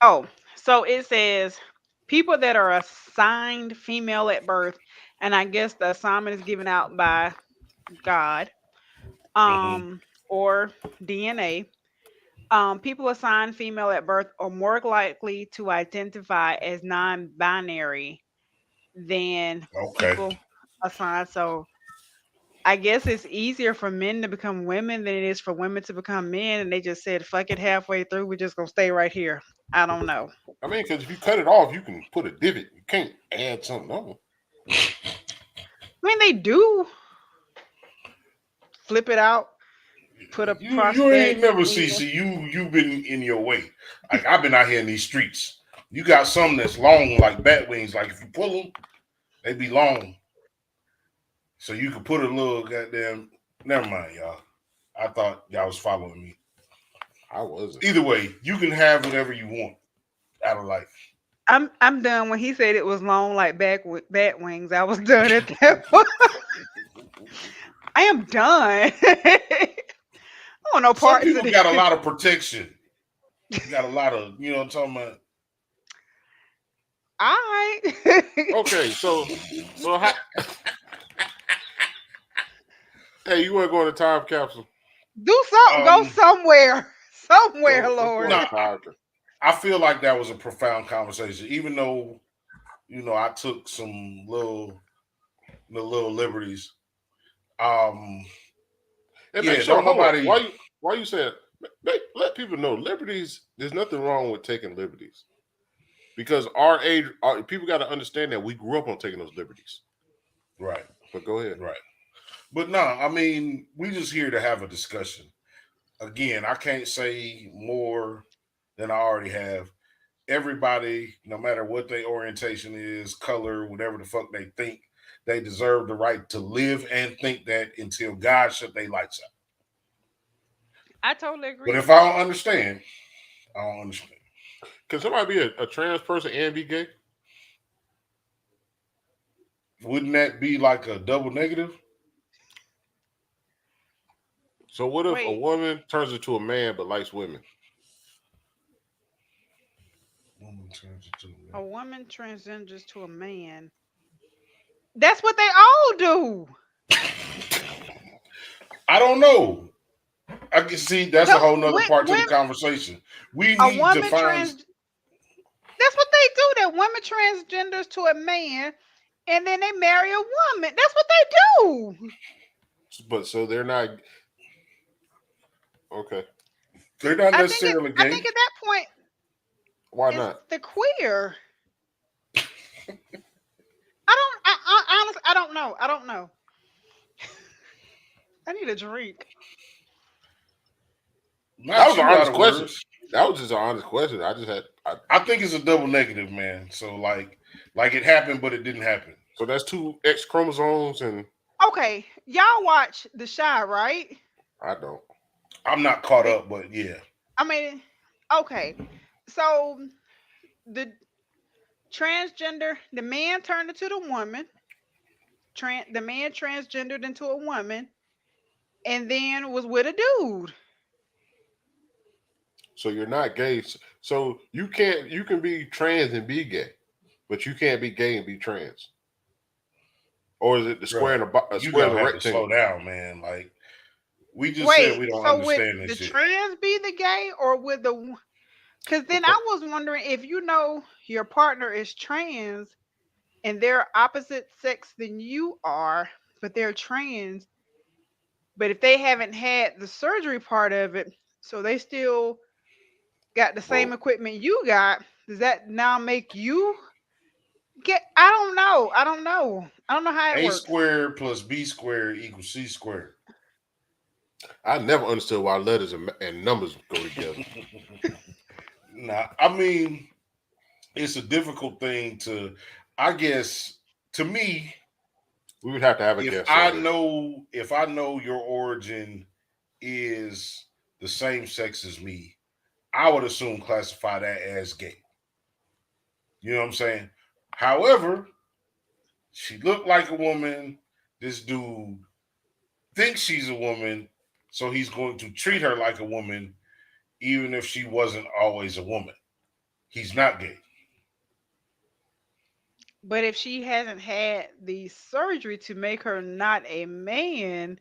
Oh, so it says people that are assigned female at birth, and I guess the assignment is given out by God, or DNA. People assigned female at birth are more likely to identify as non-binary than people assigned. So I guess it's easier for men to become women than it is for women to become men. And they just said, fuck it, halfway through, we're just gonna stay right here. I don't know. I mean, because if you cut it off, you can put a divot. You can't add something on. I mean, they do. flip it out, put a You ain't never in. you've been in your way. Like I've been out here in these streets. You got some that's long like bat wings. Like if you pull them, they be long. So you can put a little goddamn. Never mind, y'all. I thought y'all was following me. I wasn't. Either way, you can have whatever you want out of life. I'm done. When he said it was long like bat wings, I was done at that point. I am done. I want no Some parts of people this. got a lot of protection. You got a lot of, you know what I'm talking about? All right. Okay, so how, hey, you want to go in a time capsule? Do something. Go somewhere. Somewhere, Let's go Lord. in a time capsule. I feel like that was a profound conversation, even though, I took some little liberties. Yeah, don't nobody. Why you saying? Let people know liberties. There's nothing wrong with taking liberties, because our age, people got to understand that we grew up on taking those liberties. Right. But go ahead. Right. But no, I mean, we just here to have a discussion. Again, I can't say more than I already have. Everybody, no matter what their orientation is, color, whatever the fuck they think, they deserve the right to live and think that until God shut their lights out. I totally agree. But if I don't understand, I don't understand. Can somebody be a trans person and be gay? Wouldn't that be like a double negative? So what if a woman turns into a man but likes women? A woman transgenders to a man. That's what they all do. I don't know. I can see that's a whole nother part to the conversation. We need to find. That's what they do. That women transgenders to a man, and then they marry a woman. That's what they do. But so they're not. Okay. They're not necessarily gay. I think at that point, why not? The queer. Honestly, I don't know. I don't know. I need a drink. That was an honest question. That was just an honest question. I think it's a double negative, man. So like it happened, but it didn't happen. So that's 2 X chromosomes and. Okay, y'all watch The Chi, right? I don't. I'm not caught up, but yeah. I mean, okay. So the transgender, the man turned into the woman. The man transgendered into a woman, and then was with a dude. So you're not gay. So you can be trans and be gay, but you can't be gay and be trans. Or is it the square and a square and a rectangle? Slow down, man. Like we just said, we don't understand this shit. Would the trans be the gay, or would the? Because then I was wondering if your partner is trans and they're opposite sex than you are, but they're trans. But if they haven't had the surgery part of it, so they still got the same equipment you got, does that now make you get? I don't know. I don't know how it works. A squared plus B squared equals C squared. I never understood why letters and numbers go together. Nah, I mean, it's a difficult thing to, I guess, to me. We would have to have a guess. If I know your origin is the same sex as me, I would assume classify that as gay. You know what I'm saying? However, she looked like a woman. This dude thinks she's a woman, so he's going to treat her like a woman, even if she wasn't always a woman. He's not gay. But if she hasn't had the surgery to make her not a man,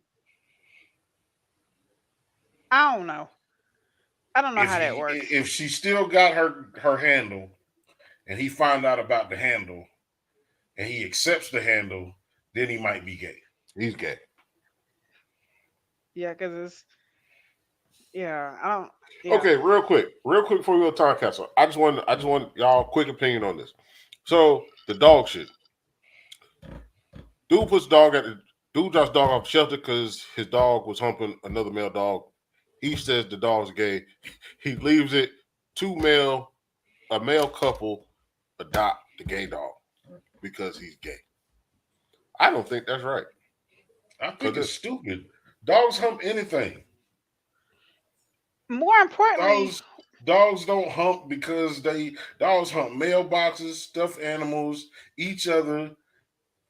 I don't know. I don't know how that works. If she still got her handle, and he found out about the handle, and he accepts the handle, then he might be gay. He's gay. Yeah, because it's. Yeah, I don't. Yeah. Okay, real quick before we go to time capsule. I just want y'all quick opinion on this. So the dog shit. Dude puts dog at Dude drops dog off the shelter because his dog was humping another male dog. He says the dog's gay. He leaves it. A male couple adopt the gay dog because he's gay. I don't think that's right. I think it's stupid. Dogs hump anything. More importantly, dogs don't hump because dogs hump mailboxes, stuffed animals, each other.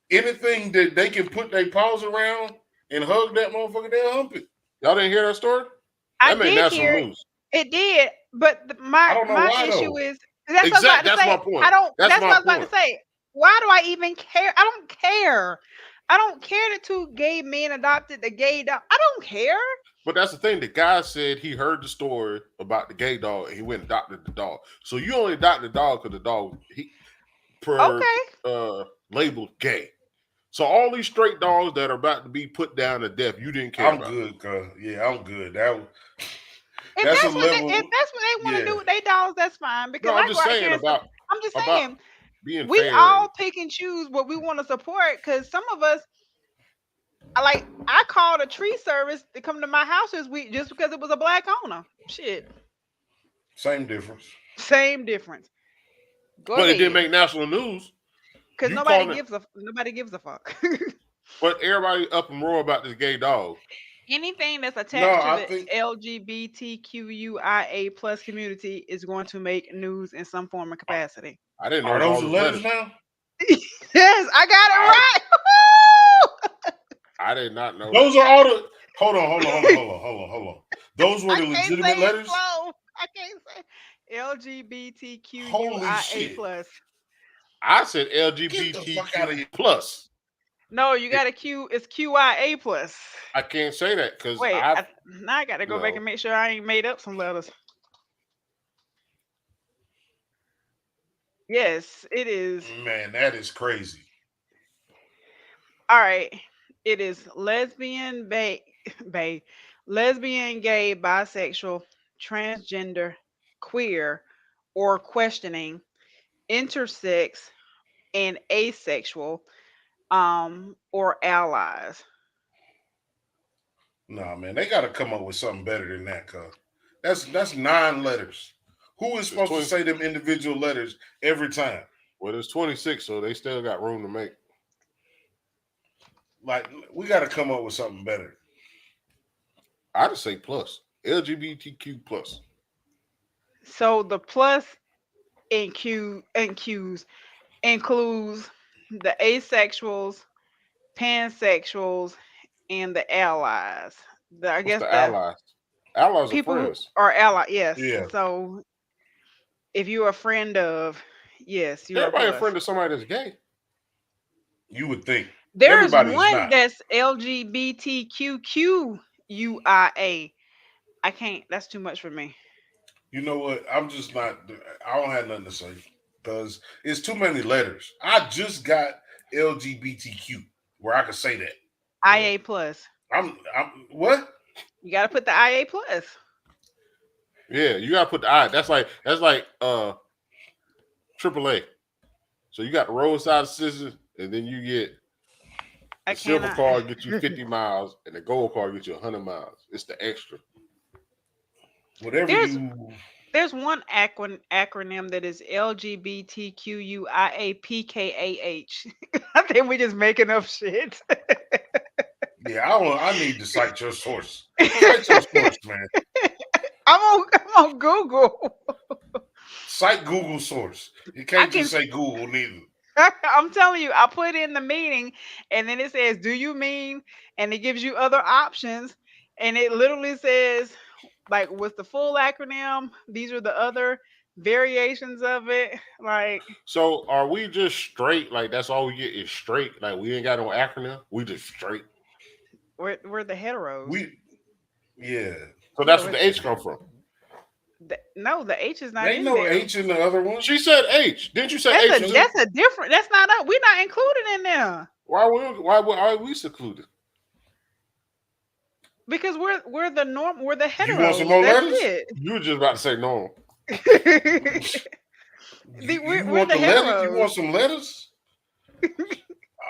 Anything that they can put their paws around and hug that motherfucker, they'll hump it. Y'all didn't hear that story? I That made did national hear news. it did, but my issue is that's what I was about to That's say. my point. That's what I was about to say. Why do I even care? I don't care. I don't care that two gay men adopted the gay dog. I don't care. But that's the thing. The guy said he heard the story about the gay dog and he went and adopted the dog. So you only adopted the dog because the dog labeled gay. So all these straight dogs that are about to be put down to death, you didn't care about. I'm good, cuz. Yeah, I'm good. If that's what they want to do with their dogs, that's fine. Because I'm just saying we fair. all pick and choose what we want to support. Because some of us, I called a tree service to come to my house this week just because it was a black owner. Shit. Same difference. Go ahead. It didn't make national news. Because nobody gives a fuck. But everybody up and roar about this gay dog. Anything that's attached to the LGBTQIA plus community is going to make news in some form or capacity. I didn't know. Are those the letters now? Yes, I got it right. I did not know. Those are all the. Hold on. Those were the legitimate letters. I can't say LGBTQIA plus. I said LGBTQ plus. No, you got a Q. It's QIA plus. I can't say that because now I got to go back and make sure I ain't made up some letters. Yes, it is. Man, that is crazy. All right, it is lesbian, lesbian, gay, bisexual, transgender, queer, or questioning, intersex, and asexual, or allies. Nah, man, they got to come up with something better than that, cuz. That's 9 letters. Who is supposed to say them individual letters every time? Well, there's 26, so they still got room to make. Like, we got to come up with something better. I just say plus. LGBTQ plus. So the plus in Q's includes the asexuals, pansexuals, and the allies. I guess the allies. Allies people are friends. are allies. Yes. Yeah. So if you're a friend of, yes, you're everybody a friend of somebody that's gay. You would think. There's one that's LGBTQQIA. I can't. That's too much for me. You know what? I'm just not. I don't have nothing to say because it's too many letters. I just got LGBTQ where I can say that. IA plus. I'm what? You got to put the IA plus. Yeah, you got to put the I. That's like AAA. So you got the roadside assistance, and then you get the silver card get you 50 miles, and the gold card get you 100 miles. It's the extra. There's one acronym that is LGBTQIAPKAH. I think we're just making up shit. Yeah, I need to cite your source. Cite your source, man. I'm on Google. Cite Google source. You can't just say Google neither. I'm telling you, I put in the meaning, and then it says, "Do you mean?" And it gives you other options, and it literally says, like, with the full acronym, these are the other variations of it. Like, so are we just straight? Like, that's all we get is straight. Like, we ain't got no acronym. We just straight. We're the heteros. Yeah. So that's where the H come from. No, the H is not Ain't in no there. H in the other one. She said H. Didn't you say H? That's a different. That's not us. We're not included in there. Why are we secluded? Because we're the norm. We're the heteros. You want some more letters? You were just about to say normal. We're the heteros. You want some letters?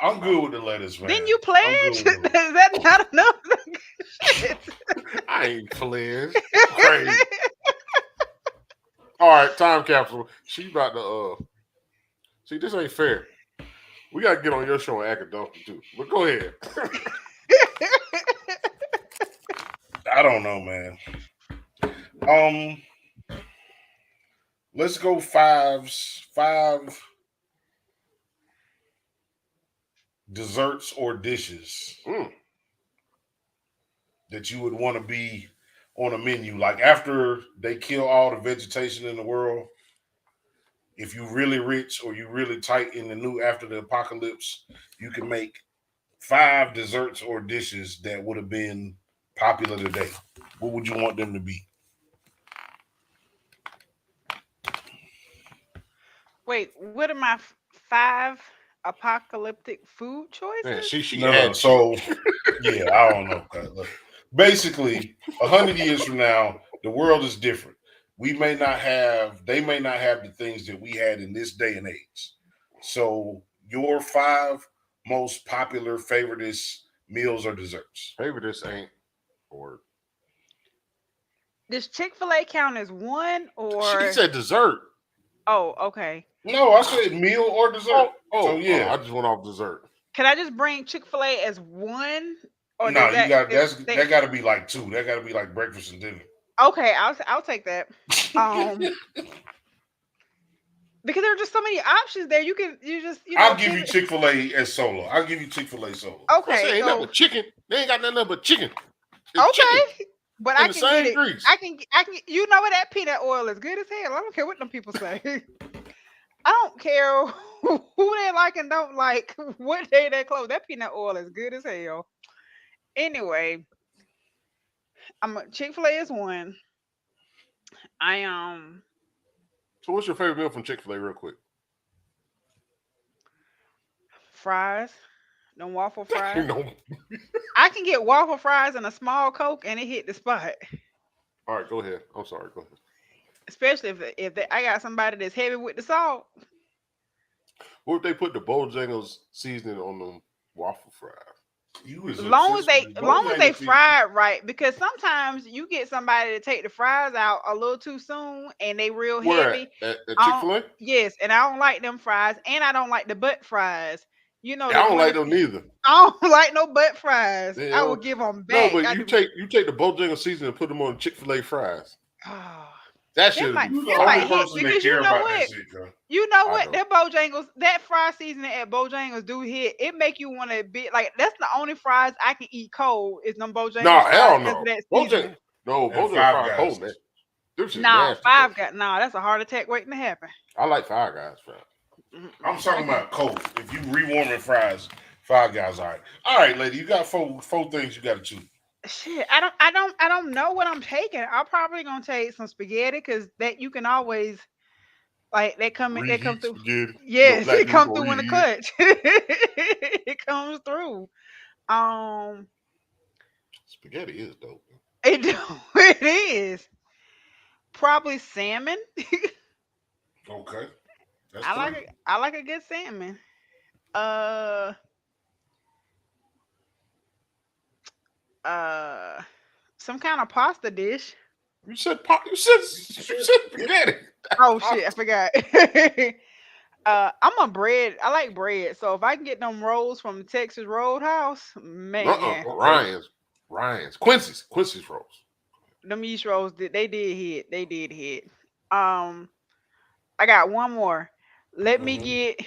I'm good with the lettuce, man. Didn't you I'm good pledge? with Is the lettuce. that not enough? Shit. I ain't pledged. Crazy. All right, time capsule. She about to see, this ain't fair. We gotta get on your show and act a donkey too. But go ahead. I don't know, man. Let's go five desserts or dishes that you would want to be on a menu. Like after they kill all the vegetation in the world, if you really rich or you really tight in the new after the apocalypse, you can make 5 desserts or dishes that would have been popular today. What would you want them to be? Wait, what are my 5 apocalyptic food choices? Man, she No, had so yeah, I don't know. Look, basically, 100 years from now, the world is different. They may not have the things that we had in this day and age. So your 5 most popular favoriteest meals or desserts. favorite ain't or Does Chick-fil-A count as one or? she said dessert. Oh, okay. No, I said meal or dessert. So yeah. I just went off dessert. Can I just bring Chick-fil-A as one? Or No, does you got is that got to be like 2. That got to be like breakfast and dinner. Okay, I'll take that. Because there are just so many options there. You just I'll give you Chick-fil-A as solo. I'll give you Chick-fil-A solo. Okay, ain't so nothing but chicken. They ain't got nothing but chicken. It's okay, chicken but in I the can same get it. grease. I can. You know what? That peanut oil is good as hell. I don't care what them people say. I don't care who they like and don't like. What day they close. That peanut oil is good as hell. Anyway, Chick-fil-A is one. I So what's your favorite meal from Chick-fil-A real quick? fries. Them waffle fries. No. I can get waffle fries and a small Coke and it hit the spot. All right, go ahead. I'm sorry. Go ahead. Especially if I got somebody that's heavy with the salt. What if they put the Bojangles seasoning on them waffle fries? Long as they fry it right, because sometimes you get somebody to take the fries out a little too soon and they real heavy. At Chick-fil-A? Yes, and I don't like them fries, and I don't like the butt fries. You know, I don't like them neither. I don't like no butt fries. Yeah, I will give them back. No, but you take the Bojangles seasoning and put them on Chick-fil-A fries. That should be You the only person that care about that shit, girl. You know what? That Bojangles, that fry seasoning at Bojangles do hit. It make you want to be like, that's the only fries I can eat cold is them Bojangles. No, fries hell no. Bojangles Bojangles fries cold, man. No, Five Guys. No, that's a heart attack waiting to happen. I like Five Guys fries. I'm talking about cold. If you rewarming fries, Five Guys, all right. All right, lady, you got four things you got to choose. Shit, I don't know what I'm taking. I'm probably gonna take some spaghetti because that you can always like they come through. Spaghetti. Yes, it come through in the clutch. It comes through. Spaghetti is dope. It is. Probably salmon. Okay. I like a good salmon. Some kind of pasta dish. You said spaghetti. Oh shit, I forgot. I'm a bread. I like bread. So if I can get them rolls from the Texas Roadhouse, man. Ryan's. Quincy's rolls. Them yeast rolls, they did hit. They did hit. I got one more. Let me get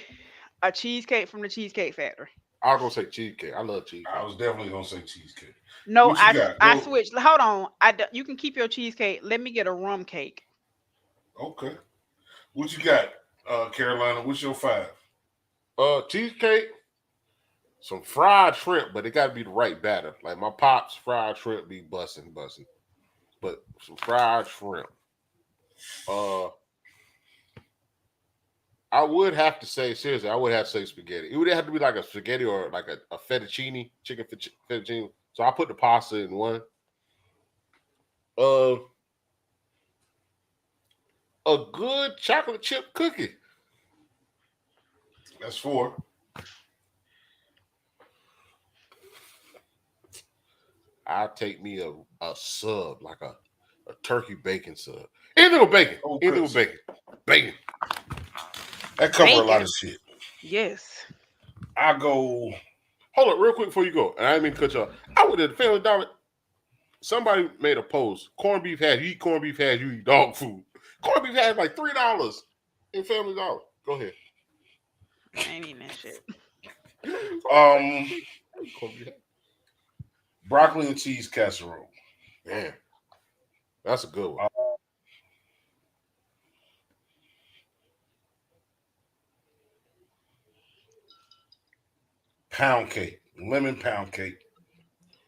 a cheesecake from the Cheesecake Factory. I was gonna say cheesecake. I love cheesecake. I was definitely gonna say cheesecake. No, I switched. Hold on. You can keep your cheesecake. Let me get a rum cake. Okay. What you got, Carolina? What's your 5? Cheesecake, some fried shrimp, but it got to be the right batter. Like my pops fried shrimp be busting. But some fried shrimp. I would have to say, seriously, I would have to say spaghetti. It would have to be like a spaghetti or like a fettuccine, chicken fettuccine. So I put the pasta in one. A good chocolate chip cookie. That's 4. I take me a sub, like a turkey bacon sub. Anything with bacon. Oh, Anything with bacon. Bacon. That cover a lot Bacon. of shit. Yes. I go. Hold up, real quick before you go. And I didn't mean to cut you off. I went to the Family Dollar. Somebody made a post. Corned beef hash. You eat corned beef hash, you eat dog food. Corned beef hash like $3 in Family Dollar. Go ahead. I ain't eating that shit. Broccoli and cheese casserole. Man, that's a good one. Pound cake, lemon pound cake.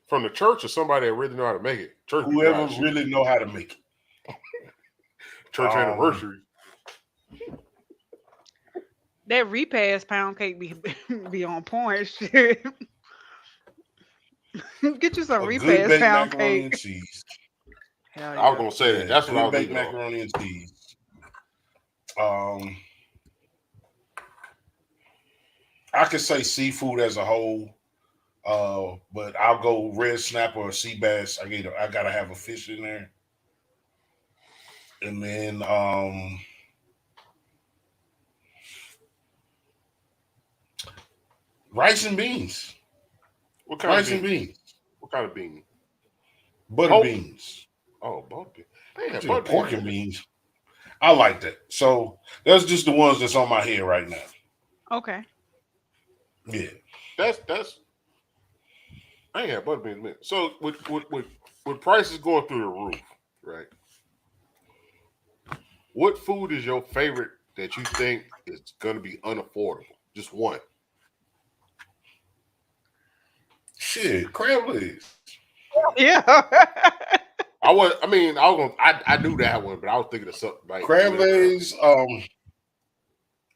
From the church or somebody that really know how to make it? Church Whoever really know how to make it. Church anniversary. That repast pound cake be on point. Shit. Get you some repast pound macaroni cake. and cheese. Hell yeah. I was gonna say that. That's what I was baked macaroni and cheese. I could say seafood as a whole, but I'll go red snapper or sea bass. I gotta have a fish in there, and then rice and beans. What kind Rice of and beans? What kind of bean? Butter beans. Oh, butter beans. I ain't Just pork and beans. I like that. So that's just the ones that's on my head right now. Okay. Yeah. That's I ain't had butter beans, man. So with prices going through the roof, right? What food is your favorite that you think is gonna be unaffordable? Just one. Shit, crab legs. Yeah. I knew that one, but I was thinking of something like crab legs.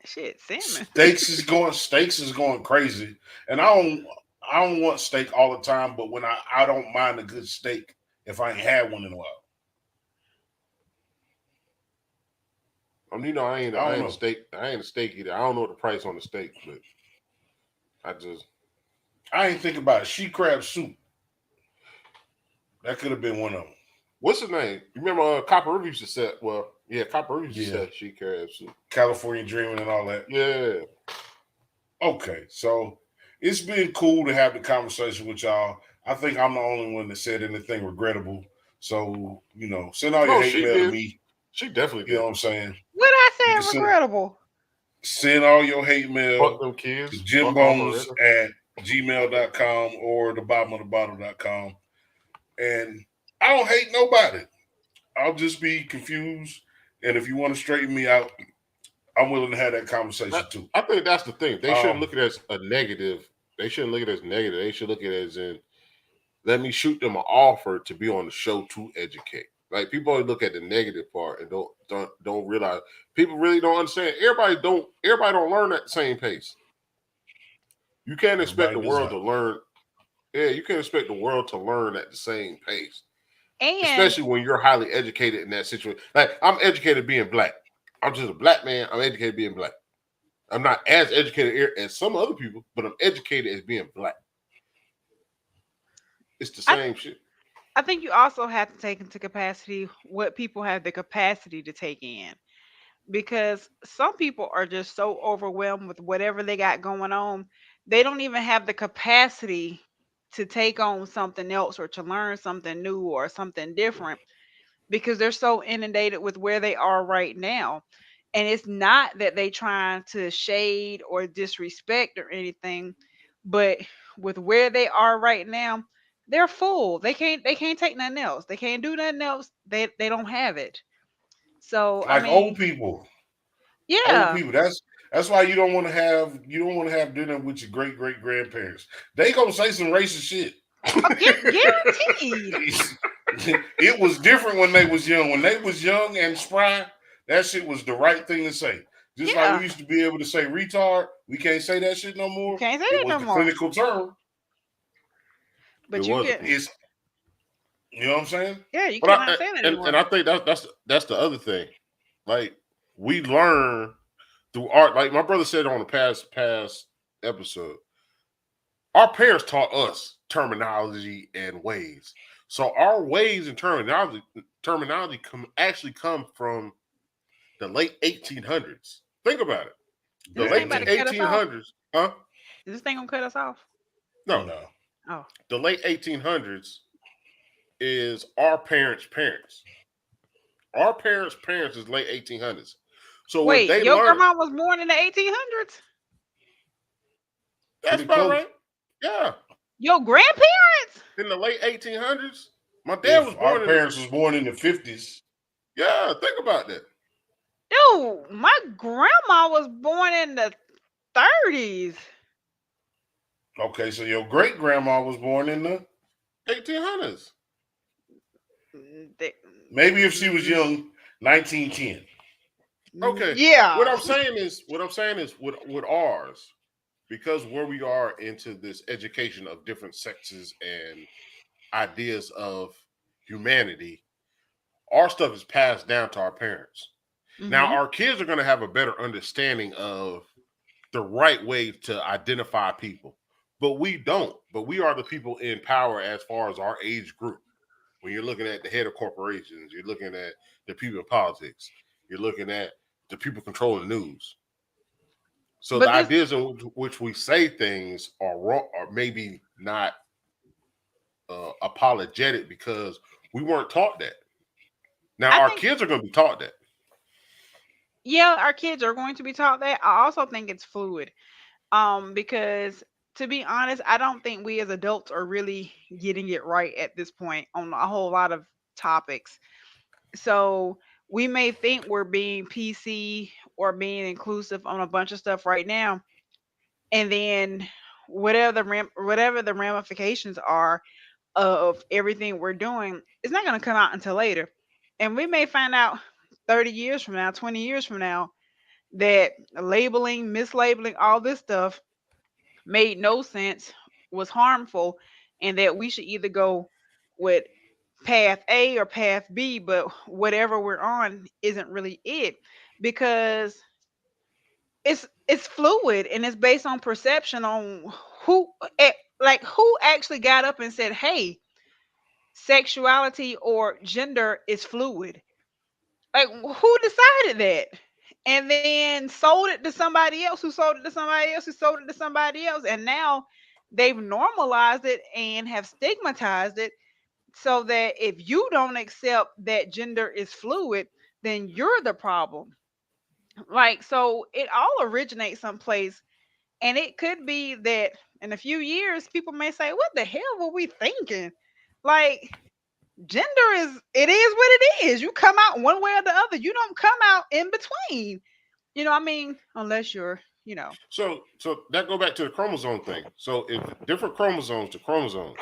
Shit, salmon. Steaks is going crazy, and I don't want steak all the time, but when I don't mind a good steak if I ain't had one in a while. I ain't a steak eater. I don't know the price on the steak, but I ain't thinking about it. She crab soup. That could have been one of them. What's his name? You remember Copper Rivers used to say, Copper Rivers used to say she crab soup. California Dreaming and all that. Yeah. Okay, so it's been cool to have the conversation with y'all. I think I'm the only one that said anything regrettable. So, send all your hate mail to me. She definitely did. You know what I'm saying? What I said regrettable? Send all your hate mail them kids, to jimbones@gmail.com or thebottomofthebottle.com. And I don't hate nobody. I'll just be confused. And if you want to straighten me out, I'm willing to have that conversation too. I think that's the thing. They shouldn't look at it as a negative. They shouldn't look at it as negative. They should look at it as in, let me shoot them an offer to be on the show to educate. Like, people always look at the negative part and don't realize, people really don't understand. Everybody don't learn at the same pace. You can't expect the world to learn. Yeah, you can't expect the world to learn at the same pace. And especially when you're highly educated in that situation. Like, I'm educated being black. I'm just a black man. I'm educated being black. I'm not as educated as some other people, but I'm educated as being black. It's the same shit. I think you also have to take into capacity what people have the capacity to take in. Because some people are just so overwhelmed with whatever they got going on, they don't even have the capacity to take on something else or to learn something new or something different because they're so inundated with where they are right now. And it's not that they trying to shade or disrespect or anything, but with where they are right now, they're full. They can't take nothing else. They can't do nothing else. They don't have it. So like old people. Yeah. Old people. That's why you don't want to have dinner with your great grandparents. They gonna say some racist shit. Guaranteed. It was different when they was young. When they was young and spry, that shit was the right thing to say. Just like we used to be able to say retard, we can't say that shit no more. Can't say that no more. Clinical term. But you know what I'm saying? Yeah, you cannot say that anymore. And I think that's the other thing. Like, we learn through art. Like my brother said on the past episode, Our parents taught us terminology and ways. So our ways and terminology actually come from the late 1800s. Think about it. The Is this thing late about to Mm-mm. cut us off? 1800s, huh? Is this thing gonna cut us off? No, No. Oh, the late 1800s is our parents' parents. Our parents' parents is late 1800s. So what wait, they your learned, grandma was born in the 1800s. that's Pretty about close. right. Yeah, Your grandparents? in the late 1800s. My dad was If our born in the, parents was born in the 50s, yeah, think about that. Dude, my grandma was born in the 30s. okay, so your great grandma was born in the 1800s. Mm, they- maybe if she was mm, young, 1910. Okay. Yeah. What I'm saying is with ours, because where we are into this education of different sexes and ideas of humanity, our stuff is passed down to our parents. Now Hmm. our kids are going to have a better understanding of the right way to identify people. But we don't. But we are the people in power as far as our age group. When you're looking at the head of corporations, you're looking at the people in politics, you're looking at the people controlling the news. So the But this, ideas in which we say things are wrong, or maybe not apologetic because we weren't taught that. Now I our think, kids are going to be taught that. yeah, our kids are going to be taught that. I also think it's fluid. Because to be honest, I don't think we as adults are really getting it right at this point on a whole lot of topics. So we may think we're being PC or being inclusive on a bunch of stuff right now, and then whatever the ramifications are of everything we're doing, it's not going to come out until later, and we may find out 30 years from now, 20 years from now, that labeling, mislabeling, all this stuff made no sense, was harmful, and that we should either go with path A or path B, but whatever we're on isn't really it, because it's fluid and it's based on perception on who like who actually got up and said, "Hey, sexuality or gender is fluid." Like who decided that? And then sold it to somebody else who sold it to somebody else who sold it to somebody else. And now they've normalized it and have stigmatized it so that if you don't accept that gender is fluid, then you're the problem. Like, so it all originates someplace. And it could be that in a few years, people may say, "What the hell were we thinking?" Like, gender it is what it is. You come out one way or the other. You don't come out in between. I mean, unless you're. So that go back to the chromosome thing. So if different chromosomes, the chromosomes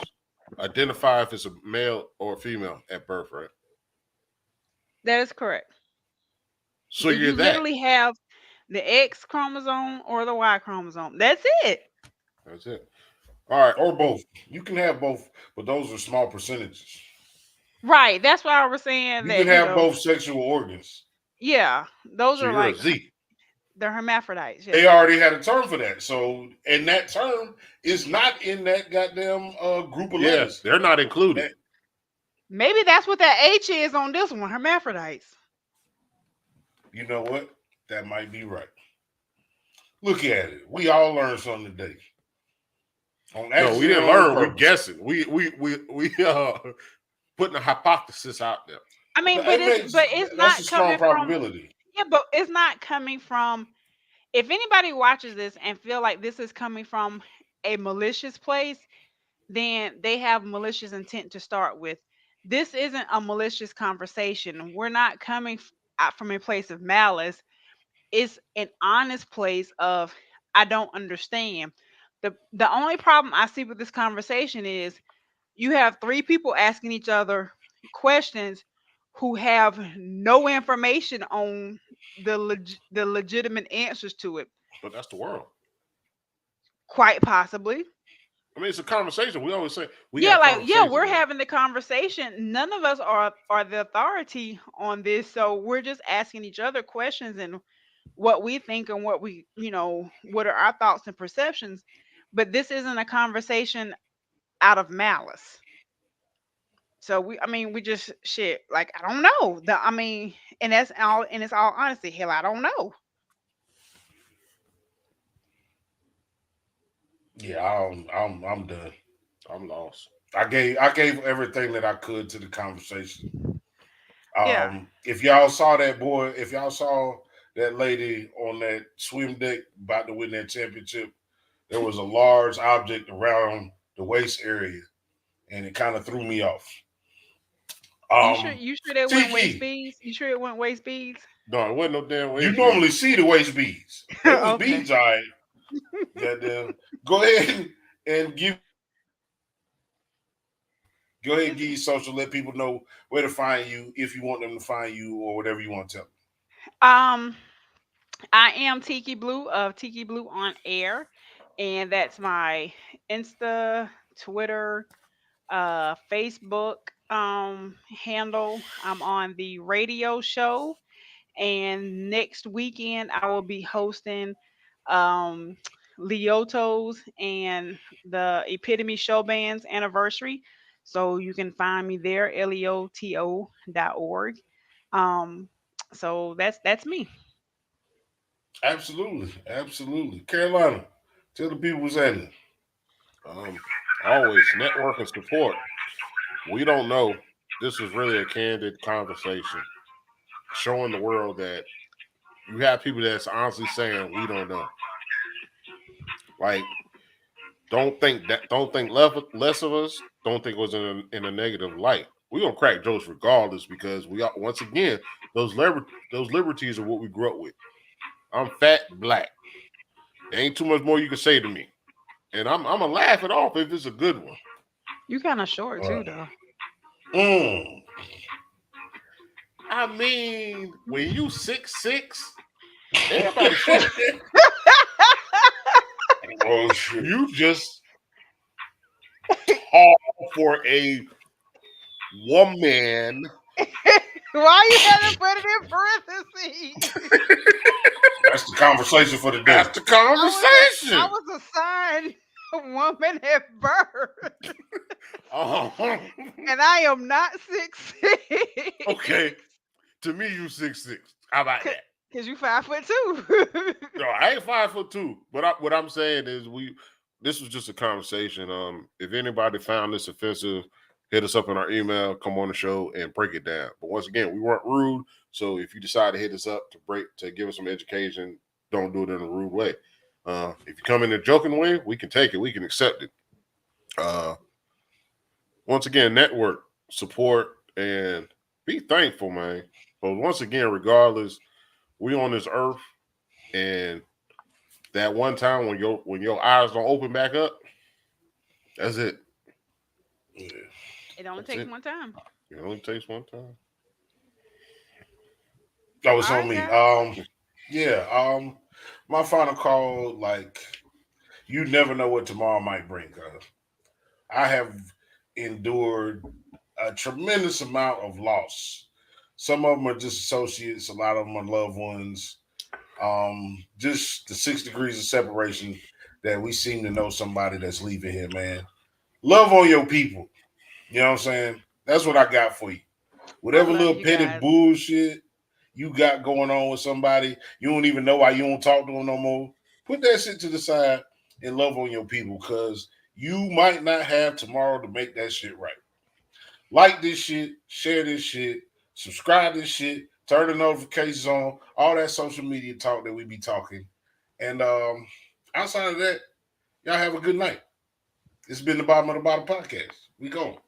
identify if it's a male or a female at birth, right? That is correct. So you're You that. literally have the X chromosome or the Y chromosome. That's it. That's it. All right. Or both. You can have both, but those are small percentages. Right. That's why I was saying You can that, have both sexual organs. yeah, those So are you're a like Z. the hermaphrodites. They Yes. already had a term for that. So, and that term is not in that goddamn group of Yeah, letters. they're not included. That, Maybe that's what that H is on this one, hermaphrodites. you know what? That might be right. Look at it. We all learned something today. On No, we accident didn't or on learn. We purpose. guessing. We putting a hypothesis out there. I mean, but It it's makes but it's that's a not strong coming from. probability. Yeah, but it's not coming from. If anybody watches this and feel like this is coming from a malicious place, then they have malicious intent to start with. This isn't a malicious conversation. We're not coming out from a place of malice. It's an honest place of I don't understand. The only problem I see with this conversation is you have three people asking each other questions who have no information on the legitimate answers to it. But that's the world. Quite possibly. I mean, it's a conversation. We always say we Yeah, have like yeah, conversations we're here. having the conversation. None of us are the authority on this, so we're just asking each other questions and what we think and what are our thoughts and perceptions. but this isn't a conversation out of malice. So I mean, we just shit. Like I don't know. I mean, and that's all. And it's all honesty. Hell, I don't know. Yeah, I'm done. I'm lost. I gave everything that I could to the conversation. Yeah. If y'all saw that lady on that swim deck about to win that championship, there was a large object around the waist area, and it kind of threw me off. You sure? Um, You sure they weren't waist Tiki, beads? You sure it weren't waist beads? No, it wasn't no damn way. you normally see the waist beads. They was Okay. beads, all right. Goddamn. Go ahead and give your social. Let people know where to find you if you want them to find you or whatever you want to tell them. Um, I am Tiki Blue of Tiki Blue on Air, and that's my Insta, Twitter, Facebook handle. I'm on the radio show, and next weekend I will be hosting um Leoto's and the Epitome Show Band's anniversary. So you can find me there, leoto.org. Um, so that's me. Absolutely, absolutely. Carolina, tell the people what's happening. Always network and support. We don't know. This is really a candid conversation, showing the world that you have people that's honestly saying we don't know. Like, don't think less of us. Don't think it was in a negative light. We're gonna crack jokes regardless because we are, once again, those liberties are what we grew up with. I'm fat, black. There ain't too much more you can say to me, and I'm gonna laugh it off if it's a good one. You kind of short Uh, too, though. mm. I mean, when you 6'6", everybody short. Oh shit! You just tall for a woman. Why you had to put it in parentheses? That's the conversation for the day. That's the conversation. I was assigned a woman at birth, and I am not 6'6". Okay. To me, you 6'6". How about that? Cause you 5'2". No, I ain't 5'2". But what I'm saying is this was just a conversation. If anybody found this offensive, hit us up in our email, come on the show and break it down. But once again, we weren't rude. So if you decide to hit us up to give us some education, don't do it in a rude way. If you come in a joking way, we can take it. We can accept it. Once again, network, support, and be thankful, man. But once again, regardless, we on this earth, and that one time when your eyes don't open back up, that's it. Yeah. It only That's takes it. one time. It only takes one time. That was All on right, me. guys. Yeah. My final call, like, you never know what tomorrow might bring. I have endured a tremendous amount of loss. Some of them are just associates, a lot of them are loved ones. Just the 6 degrees of separation that we seem to know somebody that's leaving here, man. Love on your people. You know what I'm saying? That's what I got for you. I Whatever love little you petty guys. bullshit you got going on with somebody, you don't even know why you don't talk to them no more. Put that shit to the side and love on your people because you might not have tomorrow to make that shit right. Like this shit, share this shit, subscribe this shit, turn the notifications on, all that social media talk that we be talking. And outside of that, y'all have a good night. It's been the Bottom of the Bottom podcast. We go.